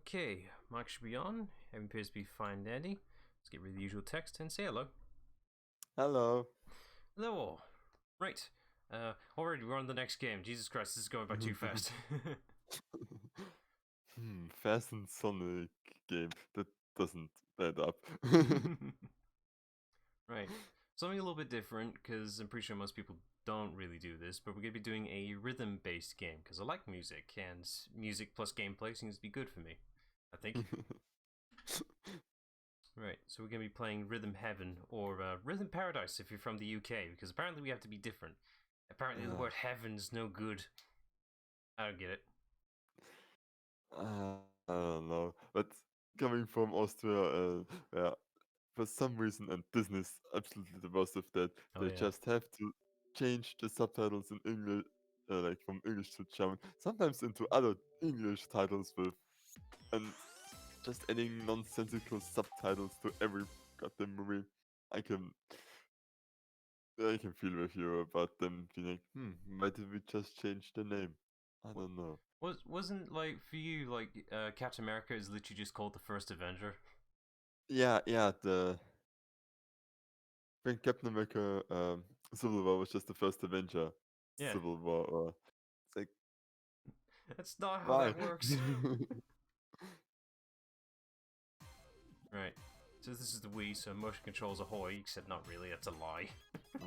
Okay, mic should be on. Everything appears to be fine, dandy. Let's get rid of the usual text and say hello. Hello. Hello all. Right. Already we're on the next game. Jesus Christ, this is going by too fast. Fast and Sonic game. That doesn't add up. Right. Something a little bit different, because I'm pretty sure most people don't really do this, but we're going to be doing a rhythm-based game, because I like music, and music plus gameplay seems to be good for me, I think. Right, so we're going to be playing Rhythm Heaven, or Rhythm Paradise if you're from the UK, because apparently we have to be different. Apparently the word heaven's no good. I don't get it. I don't know. But coming from Austria, yeah, for some reason, and Disney's absolutely the worst of that, Oh they yeah. just have to change the subtitles in English, like from English to German, sometimes into other English titles and just adding nonsensical subtitles to every goddamn movie. I can I can feel with you about them being like, why did we just change the name? I don't know. Wasn't like for you like Captain America is literally just called the First Avenger? Yeah, when Captain America Civil War was just the first Avenger Yeah, Civil War. It's like, that's not how why? that works. Right. So this is the Wii, so motion controls ahoy, except not really, that's a lie. Uh,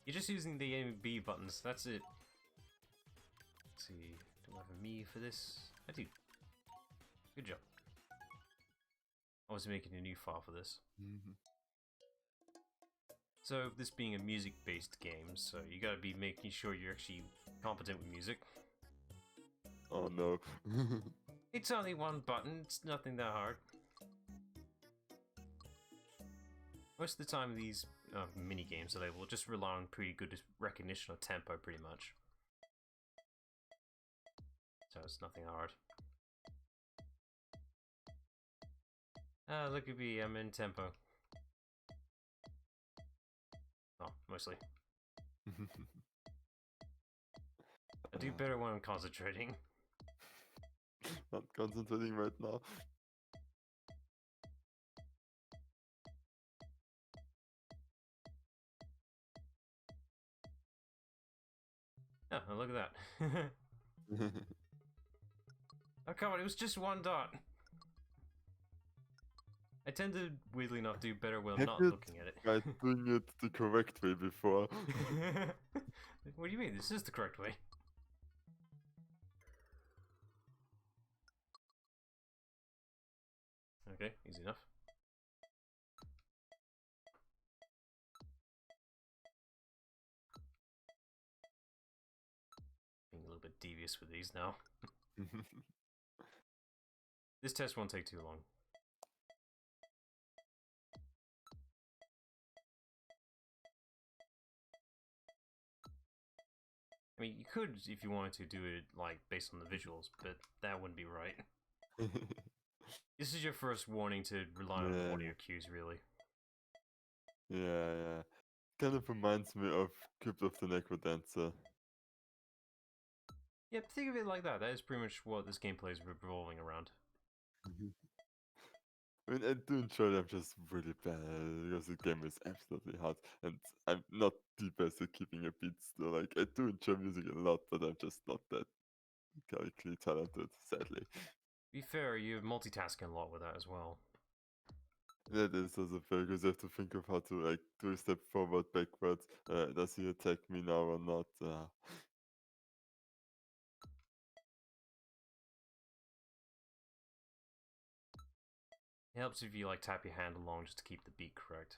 You're just using the A and B buttons, that's it. Let's see, do I have a me for this? I do. Good job. I was making a new file for this. So this being a music-based game, so you gotta be making sure you're actually competent with music. oh no. It's only one button, it's nothing that hard. Most of the time these mini games are will just rely on pretty good recognition of tempo pretty much. So it's nothing hard. Ah, look at me, I'm in tempo. Oh, mostly. I do better when I'm concentrating. Not concentrating right now. Oh, look at that. Oh, come on, it was just one dot. I tend to, weirdly enough, do better when I'm Have not you looking at it. tried doing it the correct way before? What do you mean? This is the correct way. Okay, easy enough. Being a little bit devious with these now. This test won't take too long. I mean, you could, if you wanted to, do it like based on the visuals, but that wouldn't be right. This is your first warning to rely on audio cues, really. Yeah. Kind of reminds me of Crypt of the Necrodancer. Yeah, think of it like that. That is pretty much what this gameplay is revolving around. I mean, I do enjoy it, I'm just really bad because the game is absolutely hard, and I'm not the best at keeping a beat still. Like, I do enjoy music a lot, but I'm just not that lyrically talented, sadly. To be fair, you're multitasking a lot with that as well. That is also fair, because I have to think of how to, like, do a step forward, backwards. Does he attack me now or not? It helps if you like tap your hand along just to keep the beat correct.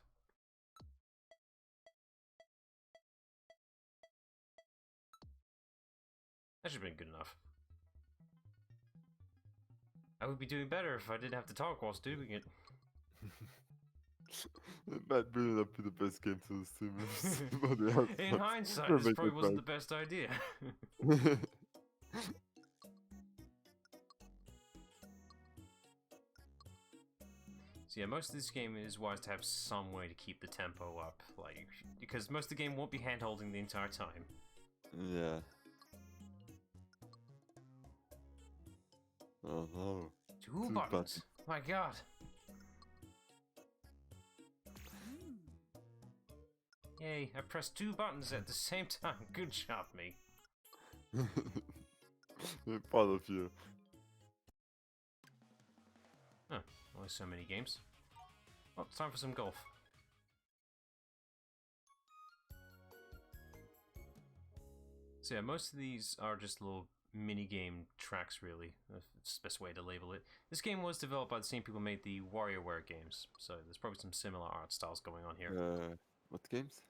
That should have been good enough. I would be doing better if I didn't have to talk whilst doing it. It might really not be the best game to stream. In hindsight, this probably wasn't the best idea. So yeah, most of this game is wise to have some way to keep the tempo up, like, because most of the game won't be hand-holding the entire time. Yeah. Oh no. Two Two buttons. My God. Yay, I pressed 2 buttons at the same time. Good job, me. We're proud of you. Huh, only so many games. Oh, it's time for some golf. So yeah, most of these are just little mini-game tracks, really. That's the best way to label it. This game was developed by the same people who made the WarioWare games, so there's probably some similar art styles going on here. What games?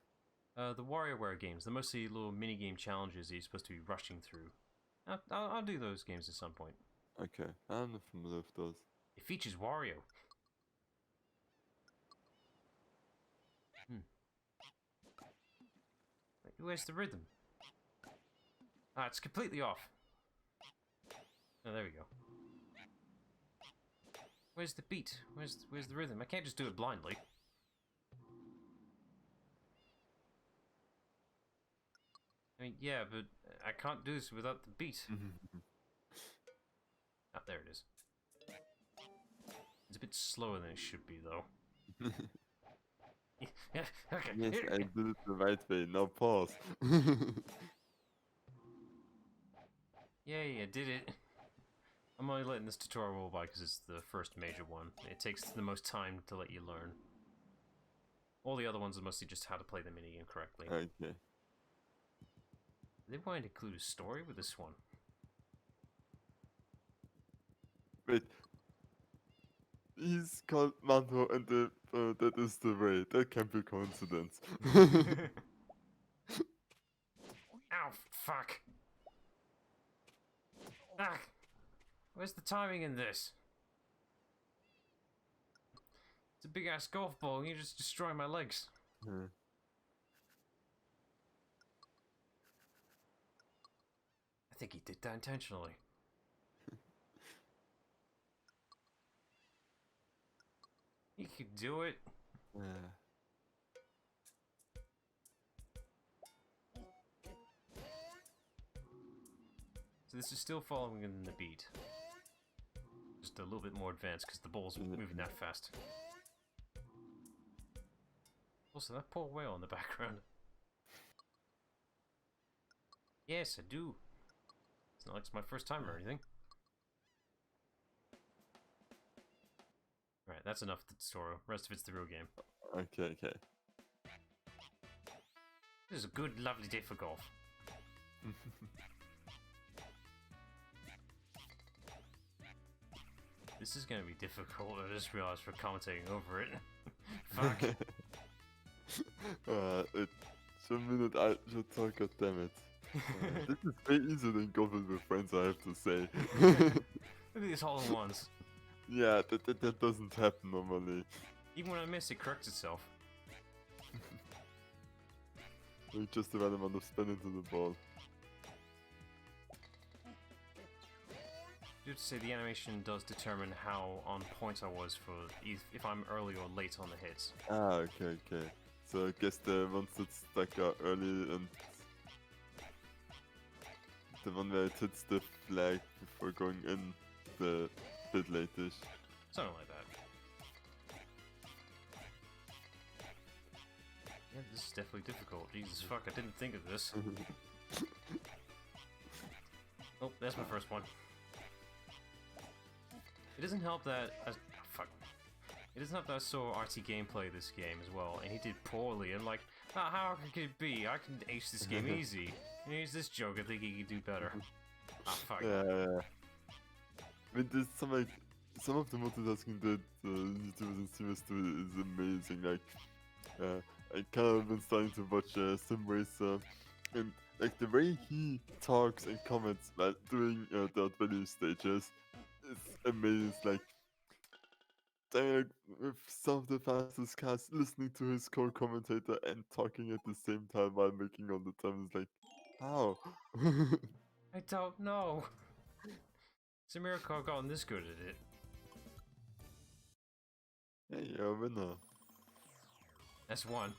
The WarioWare games, they're mostly little mini-game challenges that you're supposed to be rushing through. I'll do those games at some point. Okay, I'm not familiar with those. It features Wario. Where's the rhythm? Ah, it's completely off. Oh, there we go. Where's the beat? Where's the rhythm? I can't just do it blindly. I mean, yeah, but I can't do this without the beat. Ah, there it is. It's a bit slower than it should be, though. Yeah, okay. Yes, I did it the right way. Now pause. Yay, I did it. I'm only letting this tutorial roll by because it's the first major one. It takes the most time to let you learn. All the other ones are mostly just how to play the minigame correctly. Okay. They want to include a story with this one. Wait. He's called Manto and that is the way. That can't be a coincidence. Ow, fuck. Ah, where's the timing in this? It's a big ass golf ball and you just destroy my legs. I think he did that intentionally. He could do it. So this is still following in the beat. Just a little bit more advanced because the ball's moving that fast. Also, that poor whale in the background. Yes, I do. It's not like it's my first time or anything. Alright, that's enough tutorial. Rest of it's the real game. Okay. This is a good, lovely day for golf. This is gonna be difficult, I just realized for commentating over it. Fuck. It's a minute I should talk, goddammit. This is way easier than golfing with friends, I have to say. Look at these hole-in-ones. Yeah, that doesn't happen normally. Even when I miss, it corrects itself. You just the right amount of spin into the ball. I have to say the animation does determine how on point I was for if I'm early or late on the hits. Ah, okay. So I guess the ones that stuck are early and the one where it hits the flag before going in the bit late-ish. Something like that. Yeah, this is definitely difficult. Jesus fuck, I didn't think of this. Oh, that's my first one. It doesn't help that fuck. It doesn't help that I saw RT gameplay this game as well, and he did poorly. I'm like, how could it be? I can ace this game easy. And here's this joke, I think he could do better. Ah, fuck. Yeah. I mean, there's some of the multitasking that YouTubers and streamers do is amazing. Like, I kind of been starting to watch Sim Racer, and like the way he talks and comments while doing the value stages is amazing. Like, like with some of the fastest cars, listening to his co-commentator and talking at the same time while making all the time is like, how? I don't know. It's a miracle I've gotten this good at it. Hey, you're a winner. That's one.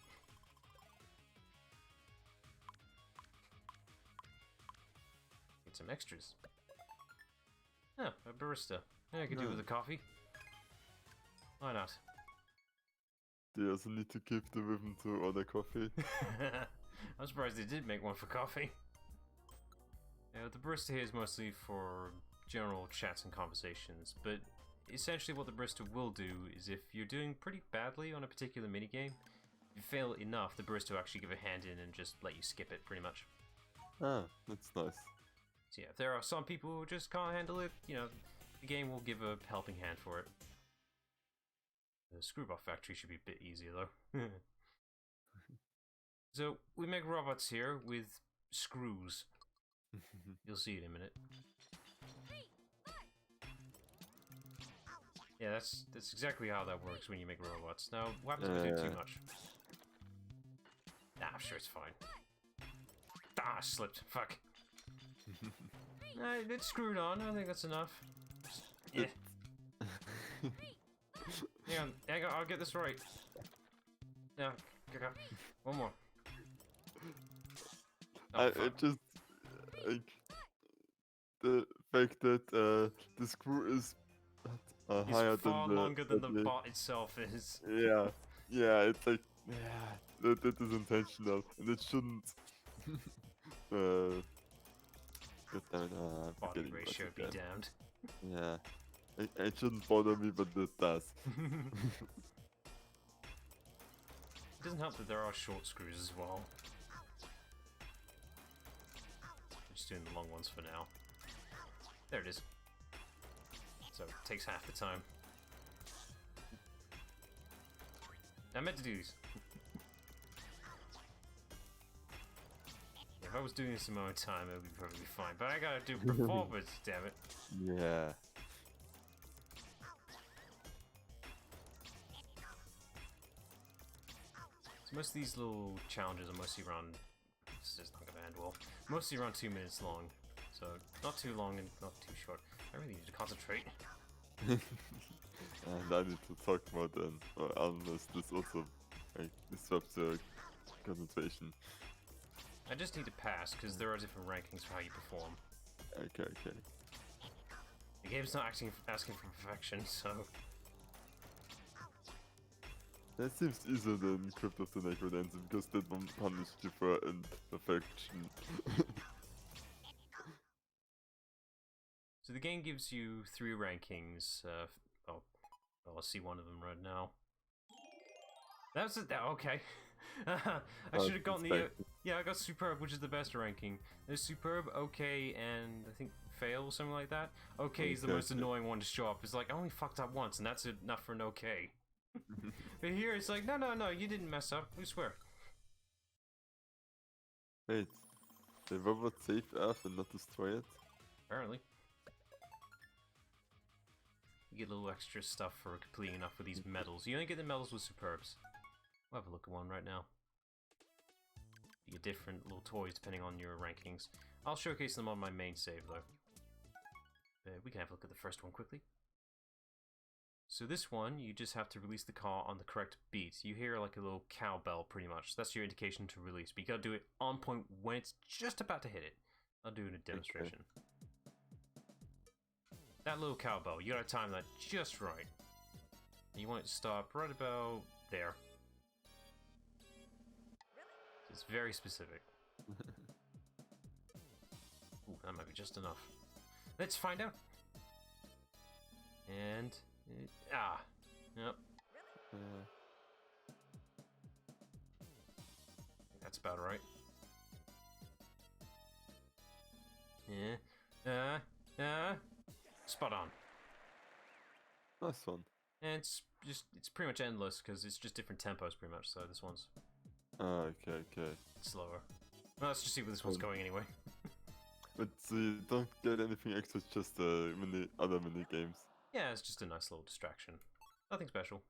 Get some extras. Oh, a barista. Yeah, I could do with a coffee. Why not? Do you also need to keep the rhythm to order coffee? I'm surprised they did make one for coffee. Yeah, the barista here is mostly for general chats and conversations, but essentially what the barista will do is if you're doing pretty badly on a particular minigame, if you fail enough, the barista will actually give a hand in and just let you skip it, pretty much. Ah, that's nice. So yeah, if there are some people who just can't handle it, you know, the game will give a helping hand for it. The Screwball Factory should be a bit easier, though. So, we make robots here with screws. You'll see it in a minute. Yeah, that's exactly how that works when you make robots. Now, what happens if we do too much? Ah, sure, it's fine. Ah, I slipped. Fuck. It's screwed on. I think that's enough. Yeah. Hang on, I'll get this right. Yeah, one more. Oh, it just like the fact that the screw is higher it's far than longer than the bot itself is. Yeah, it's like that is intentional, and it shouldn't. Body ratio be damned. Yeah, it shouldn't bother me, but it does. It doesn't help that there are short screws as well. I'm just doing the long ones for now. There it is. So it takes half the time. I meant to do these. If I was doing this in my own time, it would be perfectly fine. But I gotta do performance, damn it. Yeah. So most of these little challenges are mostly around. This is not gonna end well. Mostly around 2 minutes long. So not too long and not too short. I really need to concentrate. And I need to talk more then, or unless this also disrupts the concentration. I just need to pass, because there are different rankings for how you perform. Okay. The game's not asking for perfection, so... That seems easier than Crypt of the Necrodancer, because that one punished you for imperfection. So the game gives you 3 rankings. I'll see one of them right now. That's it. Okay. I should have gotten the... yeah, I got Superb, which is the best ranking. There's Superb, OK, and I think Fail, something like that. OK is the most annoying one to show up. It's like, I only fucked up once, and that's enough for an OK. But here, it's like, no, you didn't mess up. We swear. Wait, the robot save Earth and not destroy it? Apparently. You get a little extra stuff for completing enough with these medals. You only get the medals with Superbs. We'll have a look at one right now. You get different little toys depending on your rankings. I'll showcase them on my main save though. We can have a look at the first one quickly. So this one, you just have to release the car on the correct beat. You hear like a little cowbell pretty much. That's your indication to release. But you gotta do it on point when it's just about to hit it. I'll do it in a demonstration. Okay. That little cowbell, you gotta time that just right. And you want it to stop right about there. It's very specific. Ooh, that might be just enough. Let's find out. And... Yep. That's about right. Yeah. Spot on. Nice one. And it's pretty much endless because it's just different tempos pretty much. So this one's okay. slower. Well, let's just see where this one's going anyway. But you don't get anything extra, it's just other mini games. Yeah, it's just a nice little distraction. Nothing special.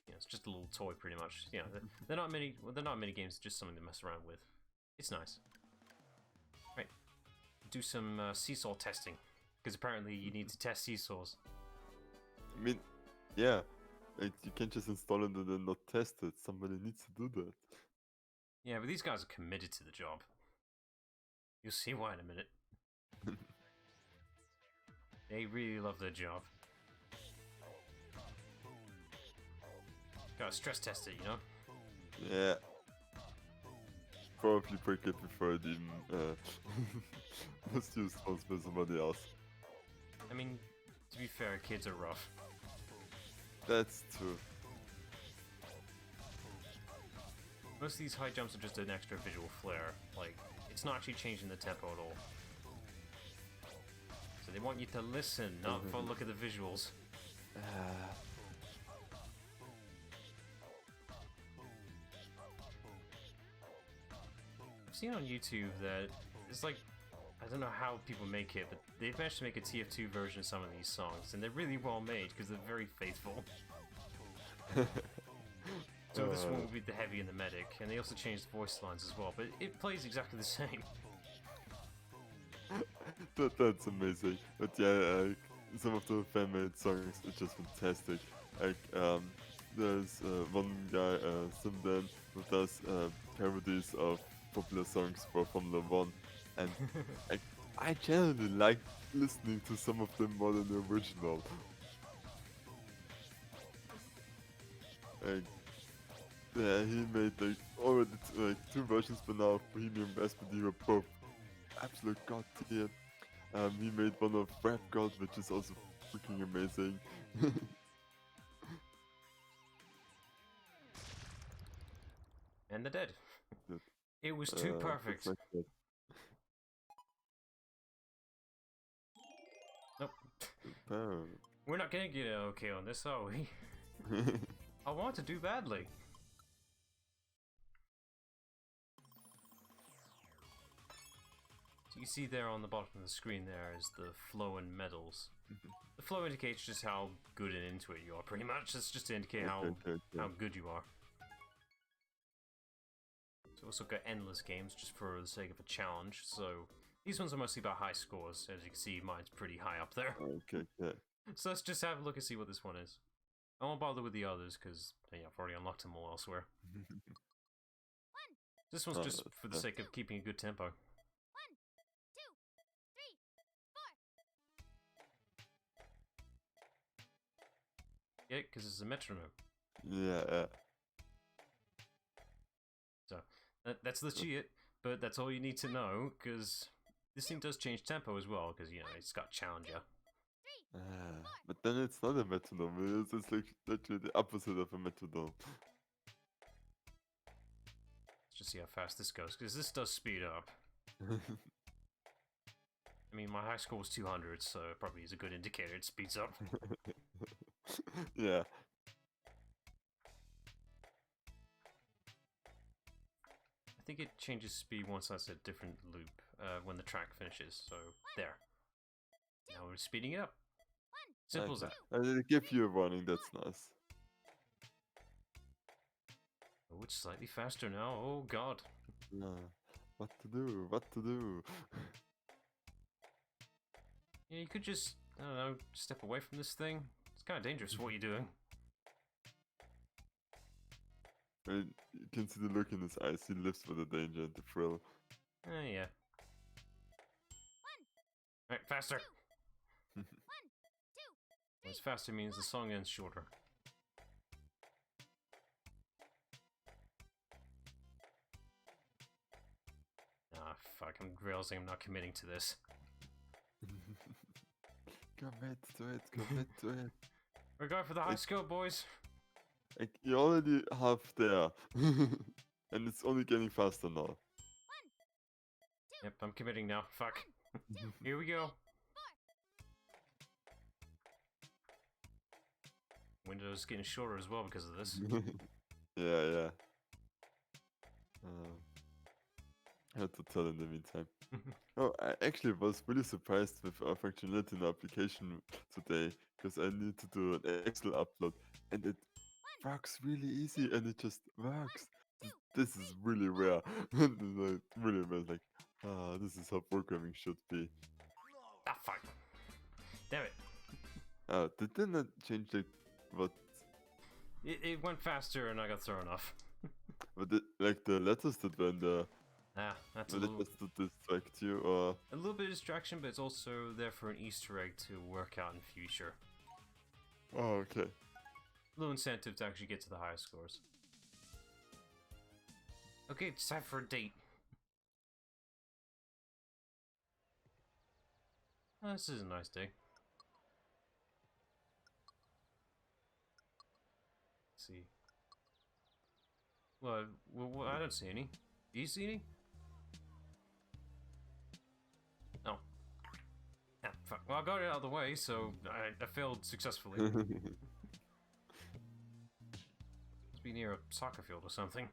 Yeah, it's just a little toy pretty much. Yeah, they're not mini games, just something to mess around with. It's nice. Right. Do some seesaw testing. Because apparently you need to test seesaws. I mean, yeah. Like, you can't just install it and then not test it. Somebody needs to do that. Yeah, but these guys are committed to the job. You'll see why in a minute. They really love their job. Gotta stress test it, you know? Yeah. Probably break it before it even was used once by somebody else. I mean, to be fair, kids are rough. That's true. Most of these high jumps are just an extra visual flair. Like, it's not actually changing the tempo at all. So they want you to listen, not for look at the visuals. I've seen on YouTube that it's like, I don't know how people make it, but they've managed to make a TF2 version of some of these songs, and they're really well made because they're very faithful. So this one will be the heavy and the medic, and they also changed the voice lines as well, but it plays exactly the same. That's amazing. But yeah, some of the fan-made songs are just fantastic. Like, there's one guy, Simdan, who does parodies of popular songs for Formula 1, and I generally like listening to some of them more than the original. Like, yeah, he made like already two versions, but now Bohemian Rhapsody were both absolute god tier. He made one of Rap God, which is also freaking amazing. And they're dead. It was too perfect. Like that. Nope. We're not gonna get an okay on this, are we? I want to do badly. So you see there on the bottom of the screen there is the flow and medals. The flow indicates just how good and into it you are, pretty much. It's just to indicate how good you are. So also got endless games just for the sake of a challenge. So these ones are mostly about high scores. As you can see, mine's pretty high up there. Okay. So let's just have a look and see what this one is. I won't bother with the others because yeah, I've already unlocked them all elsewhere. This one's just for the sake of keeping a good tempo. 1, 2, 3, 4. Yeah, because it's a metronome. Yeah. So that's legit, but that's all you need to know because this thing does change tempo as well because you know it's got challenger. But then it's not a metronome. It's like literally the opposite of a metronome. Let's just see how fast this goes because this does speed up. I mean, my high score was 200, so it probably is a good indicator. It speeds up. Yeah. I think it changes speed once that's a different loop when the track finishes. So there. Now we're speeding it up. Simple as that. And they give you a warning. That's nice. Oh, it's slightly faster now. Oh god. What to do? What to do? Yeah, you could just, I don't know, step away from this thing. It's kind of dangerous what you're doing. And you can see the look in his eyes. He lives for the danger and the thrill. Yeah. Alright, faster. 1, 2, 3. As faster means the song ends shorter. Ah, fuck, I'm realizing I'm not committing to this. Commit to it. We're going for the high score, boys. Like, you're already half there. And it's only getting faster now. 1, 2. Yep, I'm committing now. Fuck. 1, 2, here we go. 4. Window's getting shorter as well because of this. Yeah. I had to tell in the meantime. I actually was really surprised with our functionality in the application today because I need to do an Excel upload and it works really easy and it just works. This is really rare. And I really was like, this is how programming should be. Ah, fuck. Damn it. Did not change what? It went faster and I got thrown off. But like the letters that were in there Ah, that's a Will it little, just to distract you, or... a little bit of distraction, but it's also there for an Easter egg to work out in future. Oh, okay. A little incentive to actually get to the higher scores. Okay, it's time for a date. Oh, this is a nice day. Let's see. Well, I don't see any. Do you see any? No. Ah, fuck. Well, I got it out of the way, so I failed successfully. Must be near a soccer field or something.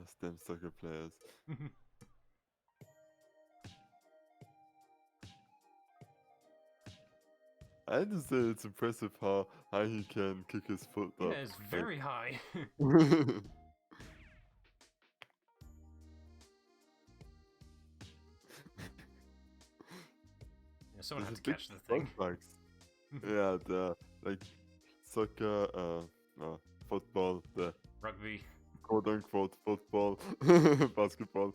STEM soccer players. I have to say it's impressive how high he can kick his foot Yeah, up. it's very high. Yeah, someone had to catch the thing. Yeah, the like soccer, football, the Rugby. quote unquote football, basketball.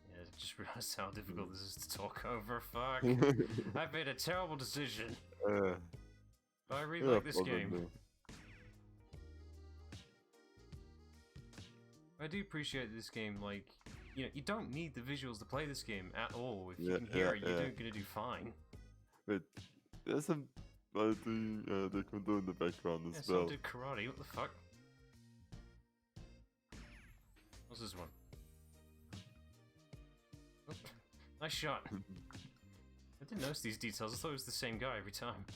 Yeah, I just realized how difficult this is to talk over. Fuck. I've made a terrible decision. But I really like this game. I do appreciate this game, like, you know, you don't need the visuals to play this game at all. If you can hear it, you're gonna do fine. Wait, there's some doing taekwondo in the background as well. Someone did karate, what the fuck? What's this one? Oh, nice shot. I didn't notice these details, I thought it was the same guy every time.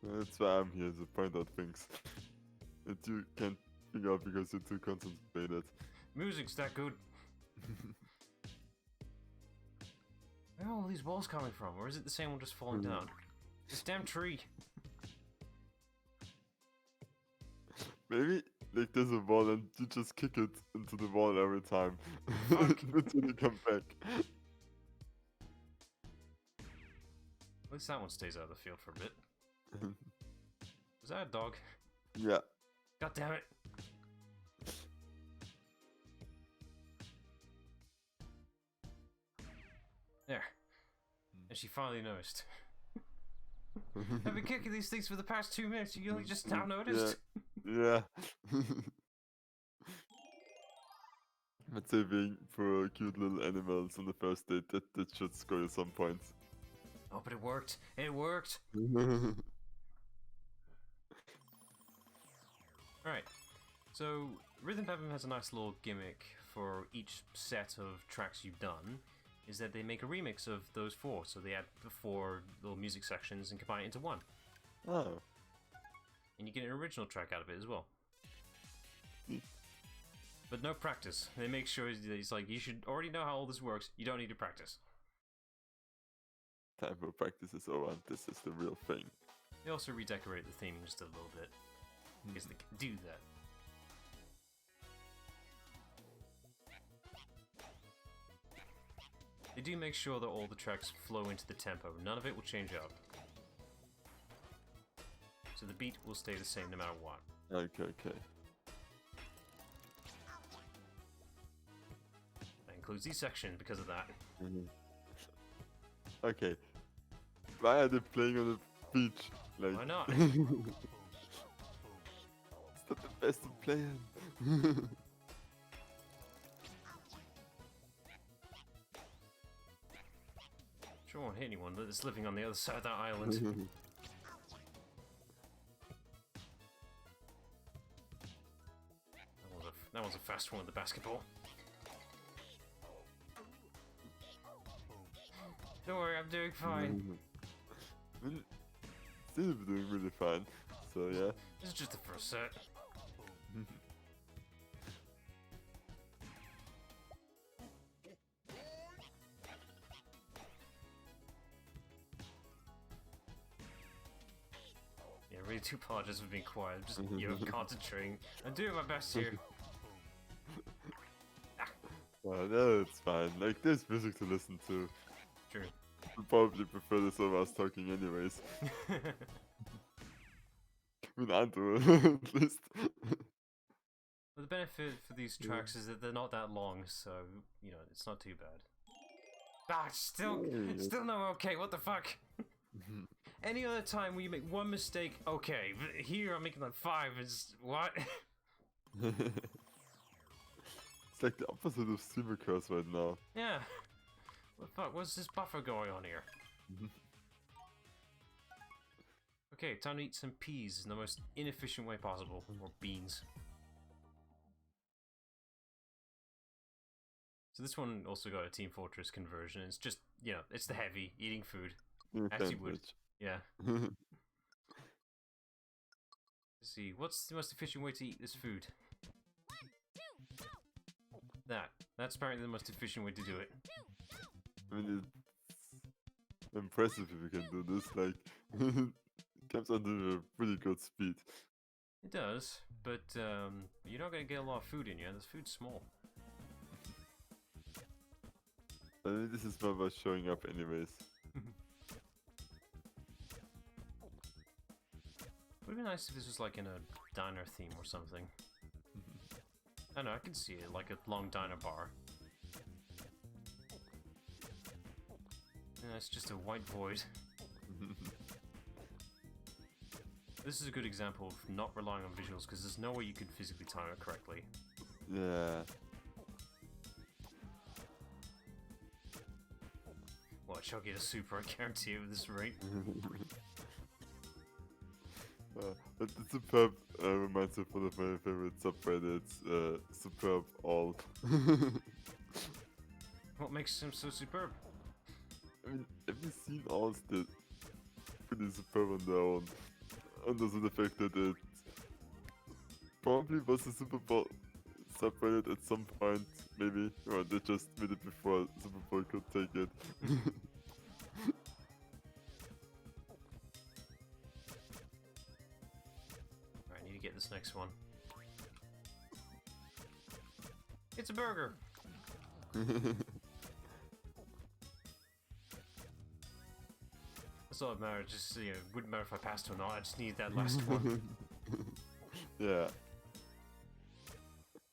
That's why I'm here, to point out things that you can't figure out because you're too concentrated. Music's that good. Where are all these walls coming from? Or is it the same one just falling down? This damn tree! Maybe, like, there's a wall and you just kick it into the wall every time. Fuck. Until you come back. At least that one stays out of the field for a bit. Was that a dog? Yeah. God damn it! There. And she finally noticed. I've been kicking these things for the past 2 minutes, you only just now noticed? Yeah. I'd say being for cute little animals on the first date, that should score you some points. Oh, but it worked! It worked! Alright, so Rhythm Heaven has a nice little gimmick for each set of tracks you've done, is that they make a remix of those 4, so they add the 4 little music sections and combine it into one. Oh. And you get an original track out of it as well. But no practice. They make sure it's like, you should already know how all this works, you don't need to practice. Time for practice is over, and this is the real thing. They also redecorate the theming just a little bit, because they can do that. They do make sure that all the tracks flow into the tempo. None of it will change up. So the beat will stay the same no matter what. Okay. That includes these sections because of that. Okay. Why are they playing on the beach? Like, Why not? It's not the best to play in. Sure won't hit anyone that's living on the other side of that island. That was a fast one with the basketball. Don't worry, I'm doing fine. Still doing really fine. So yeah. This is just the first set. Yeah, really do apologize for being quiet. I'm just, you know, concentrating. I'm doing my best here. Well, no, it's fine. Like, there's music to listen to. True. would probably prefer this over us talking anyways. I mean, Andrew, at least. Well, the benefit for these tracks is that they're not that long, so, you know, it's not too bad. Ah, still no okay, what the fuck? Any other time where you make one mistake, okay, but here I'm making like 5, is what? It's like the opposite of streamer curse right now. Yeah. What the fuck, what's this buffer going on here? Okay, time to eat some peas in the most inefficient way possible. Or beans. So this one also got a Team Fortress conversion. It's just, you know, it's the heavy, eating food. As you would. Yeah. Let's see, what's the most efficient way to eat this food? That's apparently the most efficient way to do it. I mean, it's impressive if you can do this, like, it comes under a pretty good speed. It does, but you're not going to get a lot of food in you. This food's small. I mean, this is never showing up anyways. Would be nice if this was like in a diner theme or something. I know, I can see it, like a long diner bar. Yeah, it's just a white void. This is a good example of not relying on visuals, because there's no way you can physically time it correctly. Yeah. Watch, I'll get a super, I guarantee it with this rate. But the Superb reminds me of one of my favorite subreddits, Superb All. What makes him so superb? I mean, have you seen Alls that pretty superb on their own? Under the fact that it probably was a Super Bowl subreddit at some point, maybe, or they just made it before Super Bowl could take it. Alright, I need to get this next one. It's a burger! That's all that matters, just, you know, it wouldn't matter if I passed or not, I just need that last one. Yeah.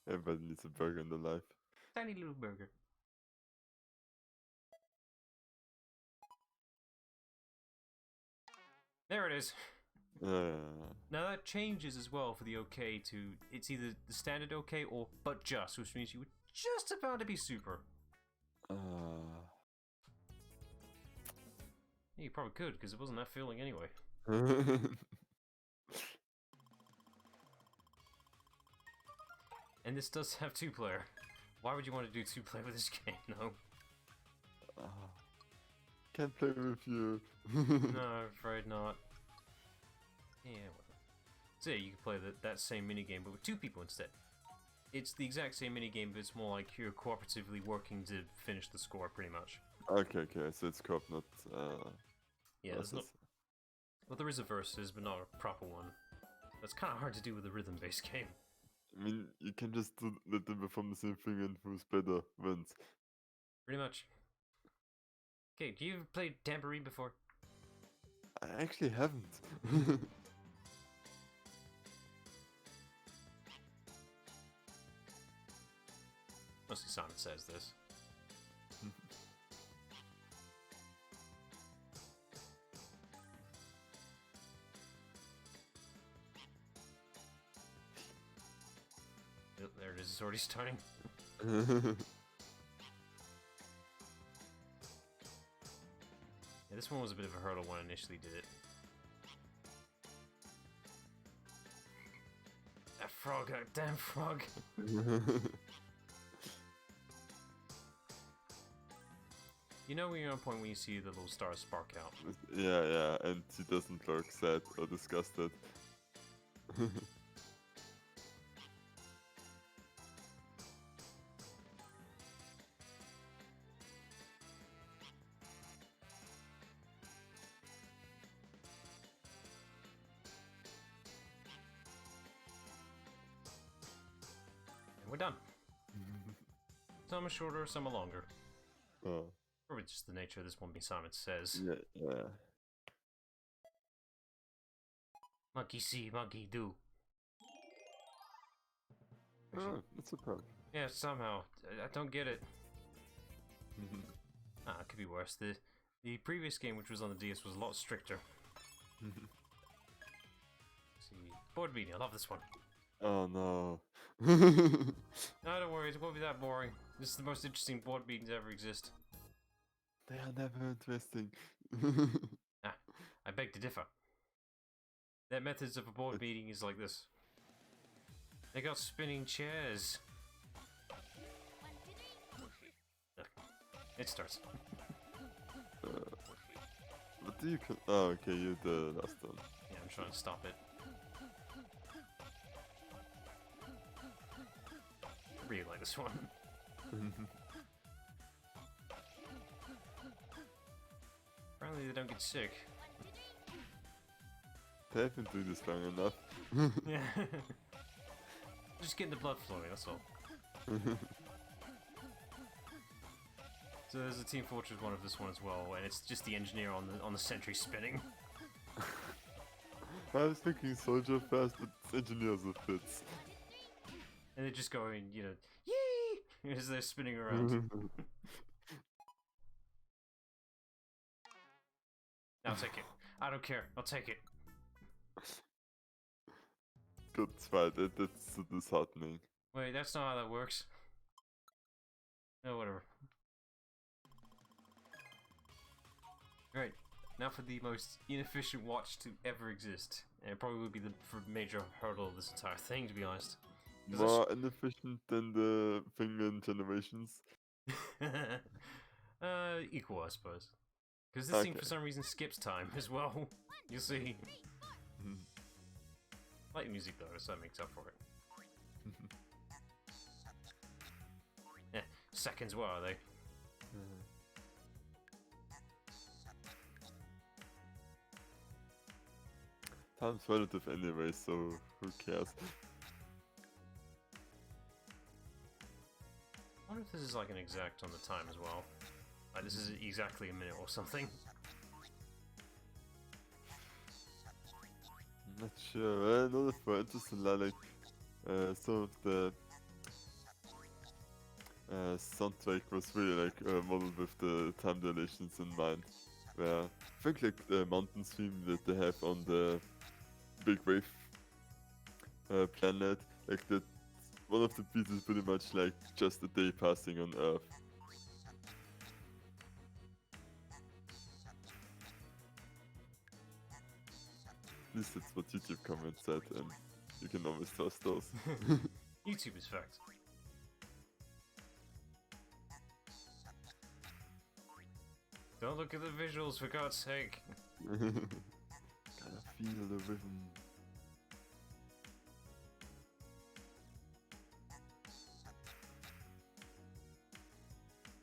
Everybody needs a burger in their life. Tiny little burger. There it is. Now that changes as well for the OK to, it's either the standard OK or but just, which means you were just about to be super. Yeah, you probably could, because it wasn't that feeling anyway. And this does have 2-player. Why would you want to do 2-player with this game? No. Can't play with you. No, I'm afraid not. Yeah, well. So yeah, you can play that same minigame, but with 2 people instead. It's the exact same minigame, but it's more like you're cooperatively working to finish the score, pretty much. Okay, so it's co-op, not... Yeah, there's not... Well, there is a versus, but not a proper one. That's kind of hard to do with a rhythm-based game. I mean, you can just let them perform the same thing and who's better wins. Pretty much. Okay, do you ever played Tambourine before? I actually haven't. Mostly Simon says this. Yep, there it is, it's already starting. Yeah, this one was a bit of a hurdle when I initially did it. That frog, that damn frog! You know when you're on a point when you see the little stars spark out? Yeah, and he doesn't look sad or disgusted. And we're done. Some are shorter, some are longer. Oh. Probably just the nature of this one being Simon Says. Yeah, yeah. Monkey see, monkey do. Oh, that's a problem. Yeah, somehow. I don't get it. It could be worse. The previous game, which was on the DS, was a lot stricter. See, board meeting. I love this one. Oh no. No, don't worry. It won't be that boring. This is the most interesting board meetings ever exist. They are never interesting. I beg to differ. Their methods of a board meeting is like this. They got spinning chairs. It starts. What do you oh, okay, you're the last one. Yeah, I'm trying to stop it. I really like this one. Apparently they don't get sick. They haven't been doing this long enough. Yeah. Just getting the blood flowing, that's all. So there's a Team Fortress one of this one as well, and it's just the engineer on the sentry spinning. I was thinking soldier first, but engineers with bits. And they're just going, you know, yee! As they're spinning around. I'll take it. I don't care. I'll take it. Good fight. That's disheartening. Wait, that's not how that works. No, whatever. Right, now for the most inefficient watch to ever exist. And it probably would be the major hurdle of this entire thing, to be honest. More inefficient than the thing in Generations? Equal, I suppose. Because this thing for some reason skips time as well. You see. Light music though, so that makes up for it. Yeah, seconds, what are they? Time's relative anyway, so who cares? I wonder if this is like an exact on the time as well. Like this is exactly a minute or something. I'm not sure. I know that for interesting, like some of the soundtrack was really like modeled with the time dilations in mind. Where I think like the mountain theme that they have on the big wave planet, like that one of the pieces pretty much like just a day passing on Earth. At least that's what YouTube comments said, and you can always trust those. YouTube is fact. Don't look at the visuals, for God's sake. Gotta feel the rhythm.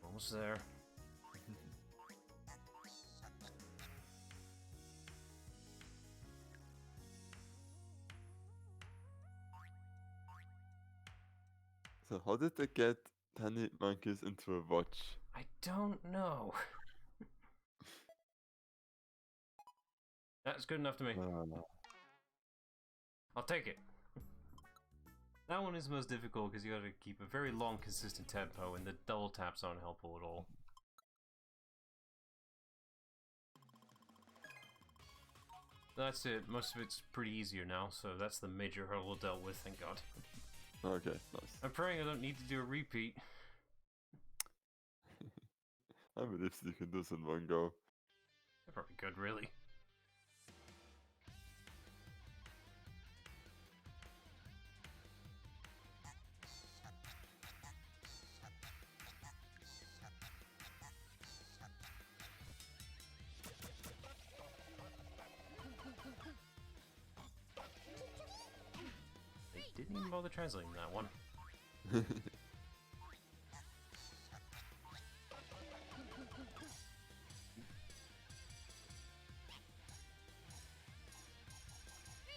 Almost there. So how did they get tiny monkeys into a watch? I don't know. That's good enough to me. I'll take it. That one is most difficult because you gotta keep a very long, consistent tempo, and the double taps aren't helpful at all. That's it. Most of it's pretty easier now, so that's the major hurdle dealt with, thank God. Okay, nice. I'm praying I don't need to do a repeat. I believe you can do this in one go. I probably could, really. They didn't even bother translating that one.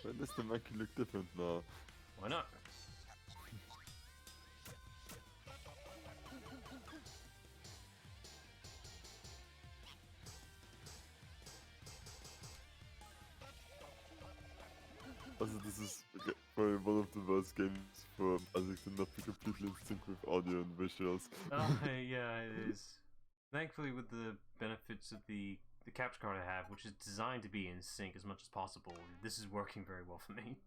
Why does the monkey look different now? Why not? Also, this is probably one of the worst games for Isaac to not be completely in sync with audio and visuals. Oh, yeah, it is. Thankfully, with the benefits of the capture card I have, which is designed to be in sync as much as possible, this is working very well for me.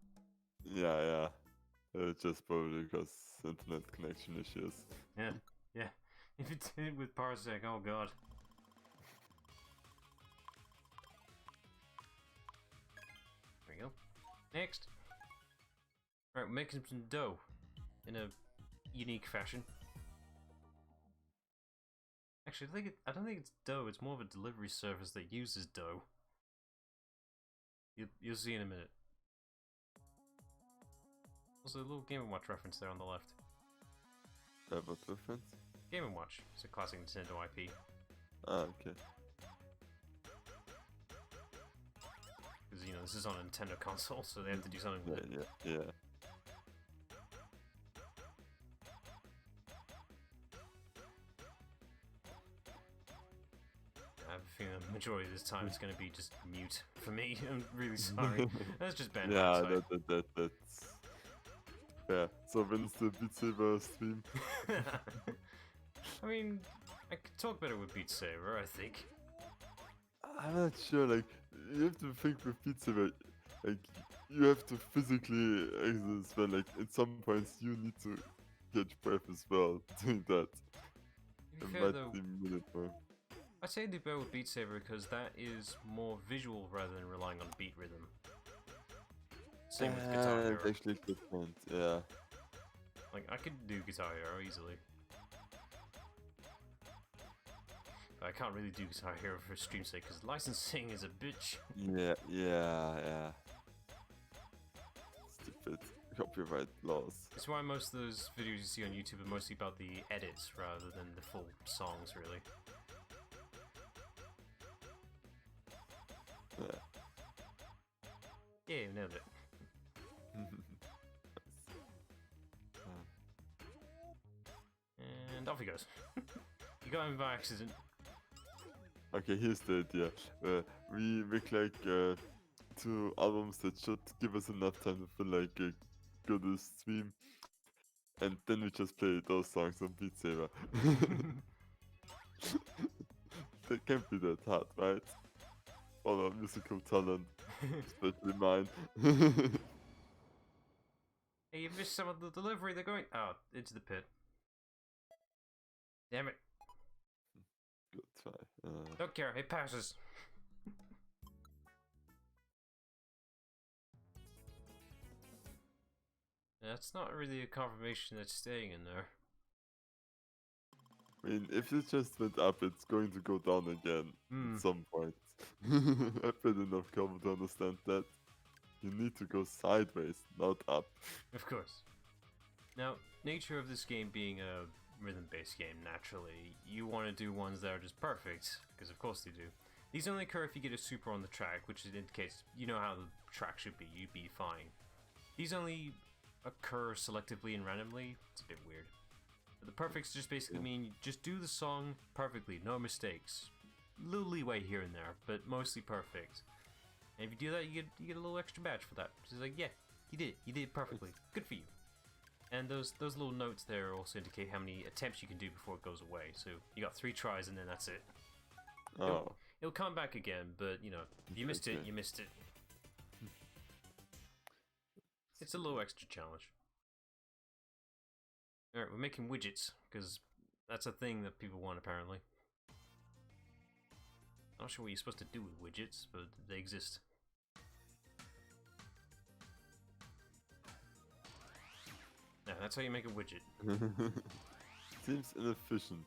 Yeah. Just probably because internet connection issues. Yeah. If it did with Parsec, oh god. There we go. Next. Right, we're making some dough in a unique fashion. Actually, I don't think it's dough. It's more of a delivery service that uses dough. You'll see in a minute. Also, a little Game & Watch reference there on the left. What reference? Game & Watch. It's a classic Nintendo IP. Ah, okay. Because, you know, this is on a Nintendo console, so they have to do something with it. Yeah. I have a feeling the majority of this time it's going to be just mute for me. I'm really sorry. That's just bad. Yeah, that's fair. So when's the Beat Saber stream? I mean, I could talk better with Beat Saber, I think. I'm not sure, like, you have to think with Beat Saber, like, you have to physically exit as well, like, at some points you need to catch breath as well, doing that. To be It fair might though, be minute more. I'd say do better with Beat Saber because that is more visual rather than relying on beat rhythm. Same with Guitar Hero. It's actually a good point, yeah. Like, I could do Guitar Hero easily. But I can't really do Guitar Hero for stream's sake because licensing is a bitch. Yeah. Stupid copyright laws. It's why most of those videos you see on YouTube are mostly about the edits rather than the full songs, really. Yeah, you nailed it. And off he goes. You got him by accident. Okay, here's the idea. We make like 2 albums that should give us enough time to feel like a good stream, and then we just play those songs on Beat Saber. That can't be that hard, right? All our musical talent, especially mine. Hey, you missed some of the delivery. They're going into the pit. Damn it. Good try. Don't care. It passes. That's not really a confirmation that's staying in there. I mean, if it just went up, it's going to go down again at some point. I've played enough cover to understand that. You need to go sideways, not up. Of course. Now, nature of this game being a rhythm-based game, naturally, you want to do ones that are just perfect, because of course they do. These only occur if you get a super on the track, which indicates you know how the track should be, you'd be fine. These only occur selectively and randomly. It's a bit weird. But the perfects just basically mean you just do the song perfectly, no mistakes. Little leeway here and there, but mostly perfect. And if you do that, you get a little extra badge for that. It's like, yeah, you did it perfectly. Good for you. And those little notes there also indicate how many attempts you can do before it goes away. So you got 3 tries and then that's it. Oh. It'll come back again, but you know, if you missed it, you missed it. It's a little extra challenge. Alright, we're making widgets, because that's a thing that people want apparently. I'm not sure what you're supposed to do with widgets, but they exist. Yeah, that's how you make a widget. Seems inefficient.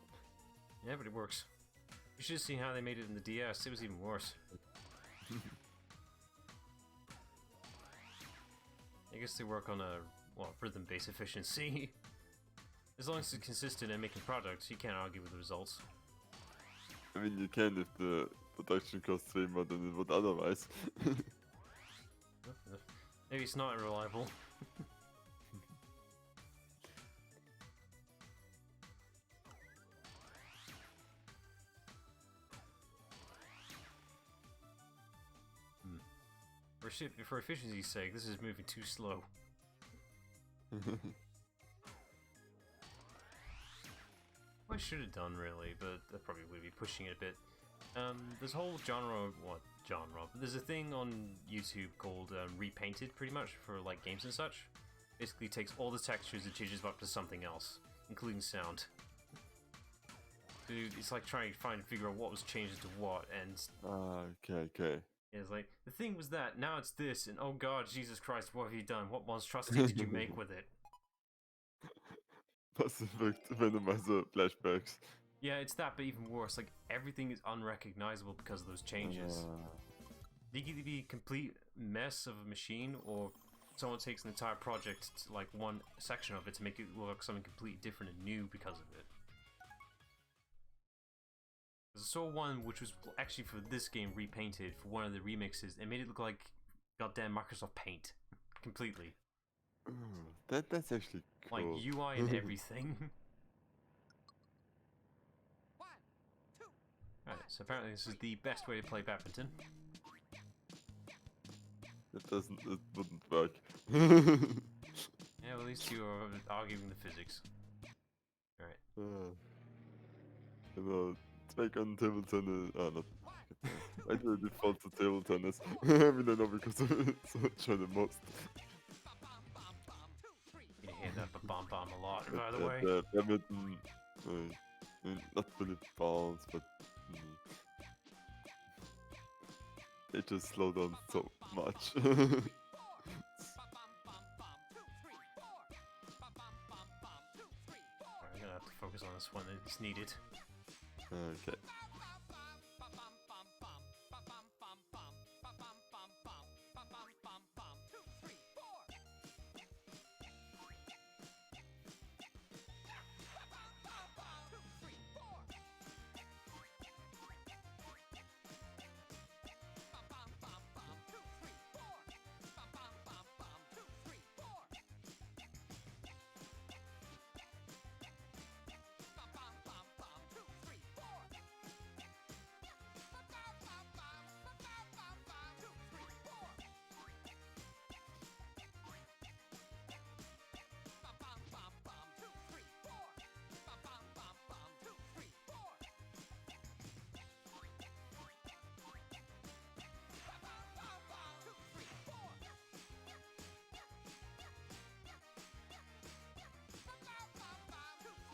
Yeah, but it works. You should have seen how they made it in the DS, it was even worse. I guess they work on a, rhythm-based efficiency. As long as it's consistent and making products, you can't argue with the results. I mean, you can if the production costs way more than it would otherwise. Maybe it's not reliable. For efficiency's sake, this is moving too slow. What I should have done, really, but that probably would be pushing it a bit. There's a whole genre, There's a thing on YouTube called Repainted, pretty much, for like games and such. Basically takes all the textures and changes them up to something else, including sound. Dude, it's like trying to figure out what was changed to what, and... okay. It's like, the thing was that, now it's this, and oh god, Jesus Christ, what have you done? What monstrosity did you make with it? Was wirkt Randomizer flashbacks. Yeah, it's that, but even worse. Like, everything is unrecognizable because of those changes. They can either be a complete mess of a machine, or someone takes an entire project, to, like one section of it, to make it look like something completely different and new because of it. I saw one which was actually for this game repainted for one of the remixes. It made it look like goddamn Microsoft Paint. Completely. Ooh, that's actually cool. Like UI and everything. Right, so apparently this is the best way to play badminton. It wouldn't work. Yeah, well, these two are arguing the physics. Alright. You know, take on table tennis. Not. I do default to table tennis. I mean, I know because it's so the most. You hear that ba-bam-bam a lot, by the way. Badminton, I mean, not really balls, but they just slow down so much. I'm gonna have to focus on this one, it's needed. Okay.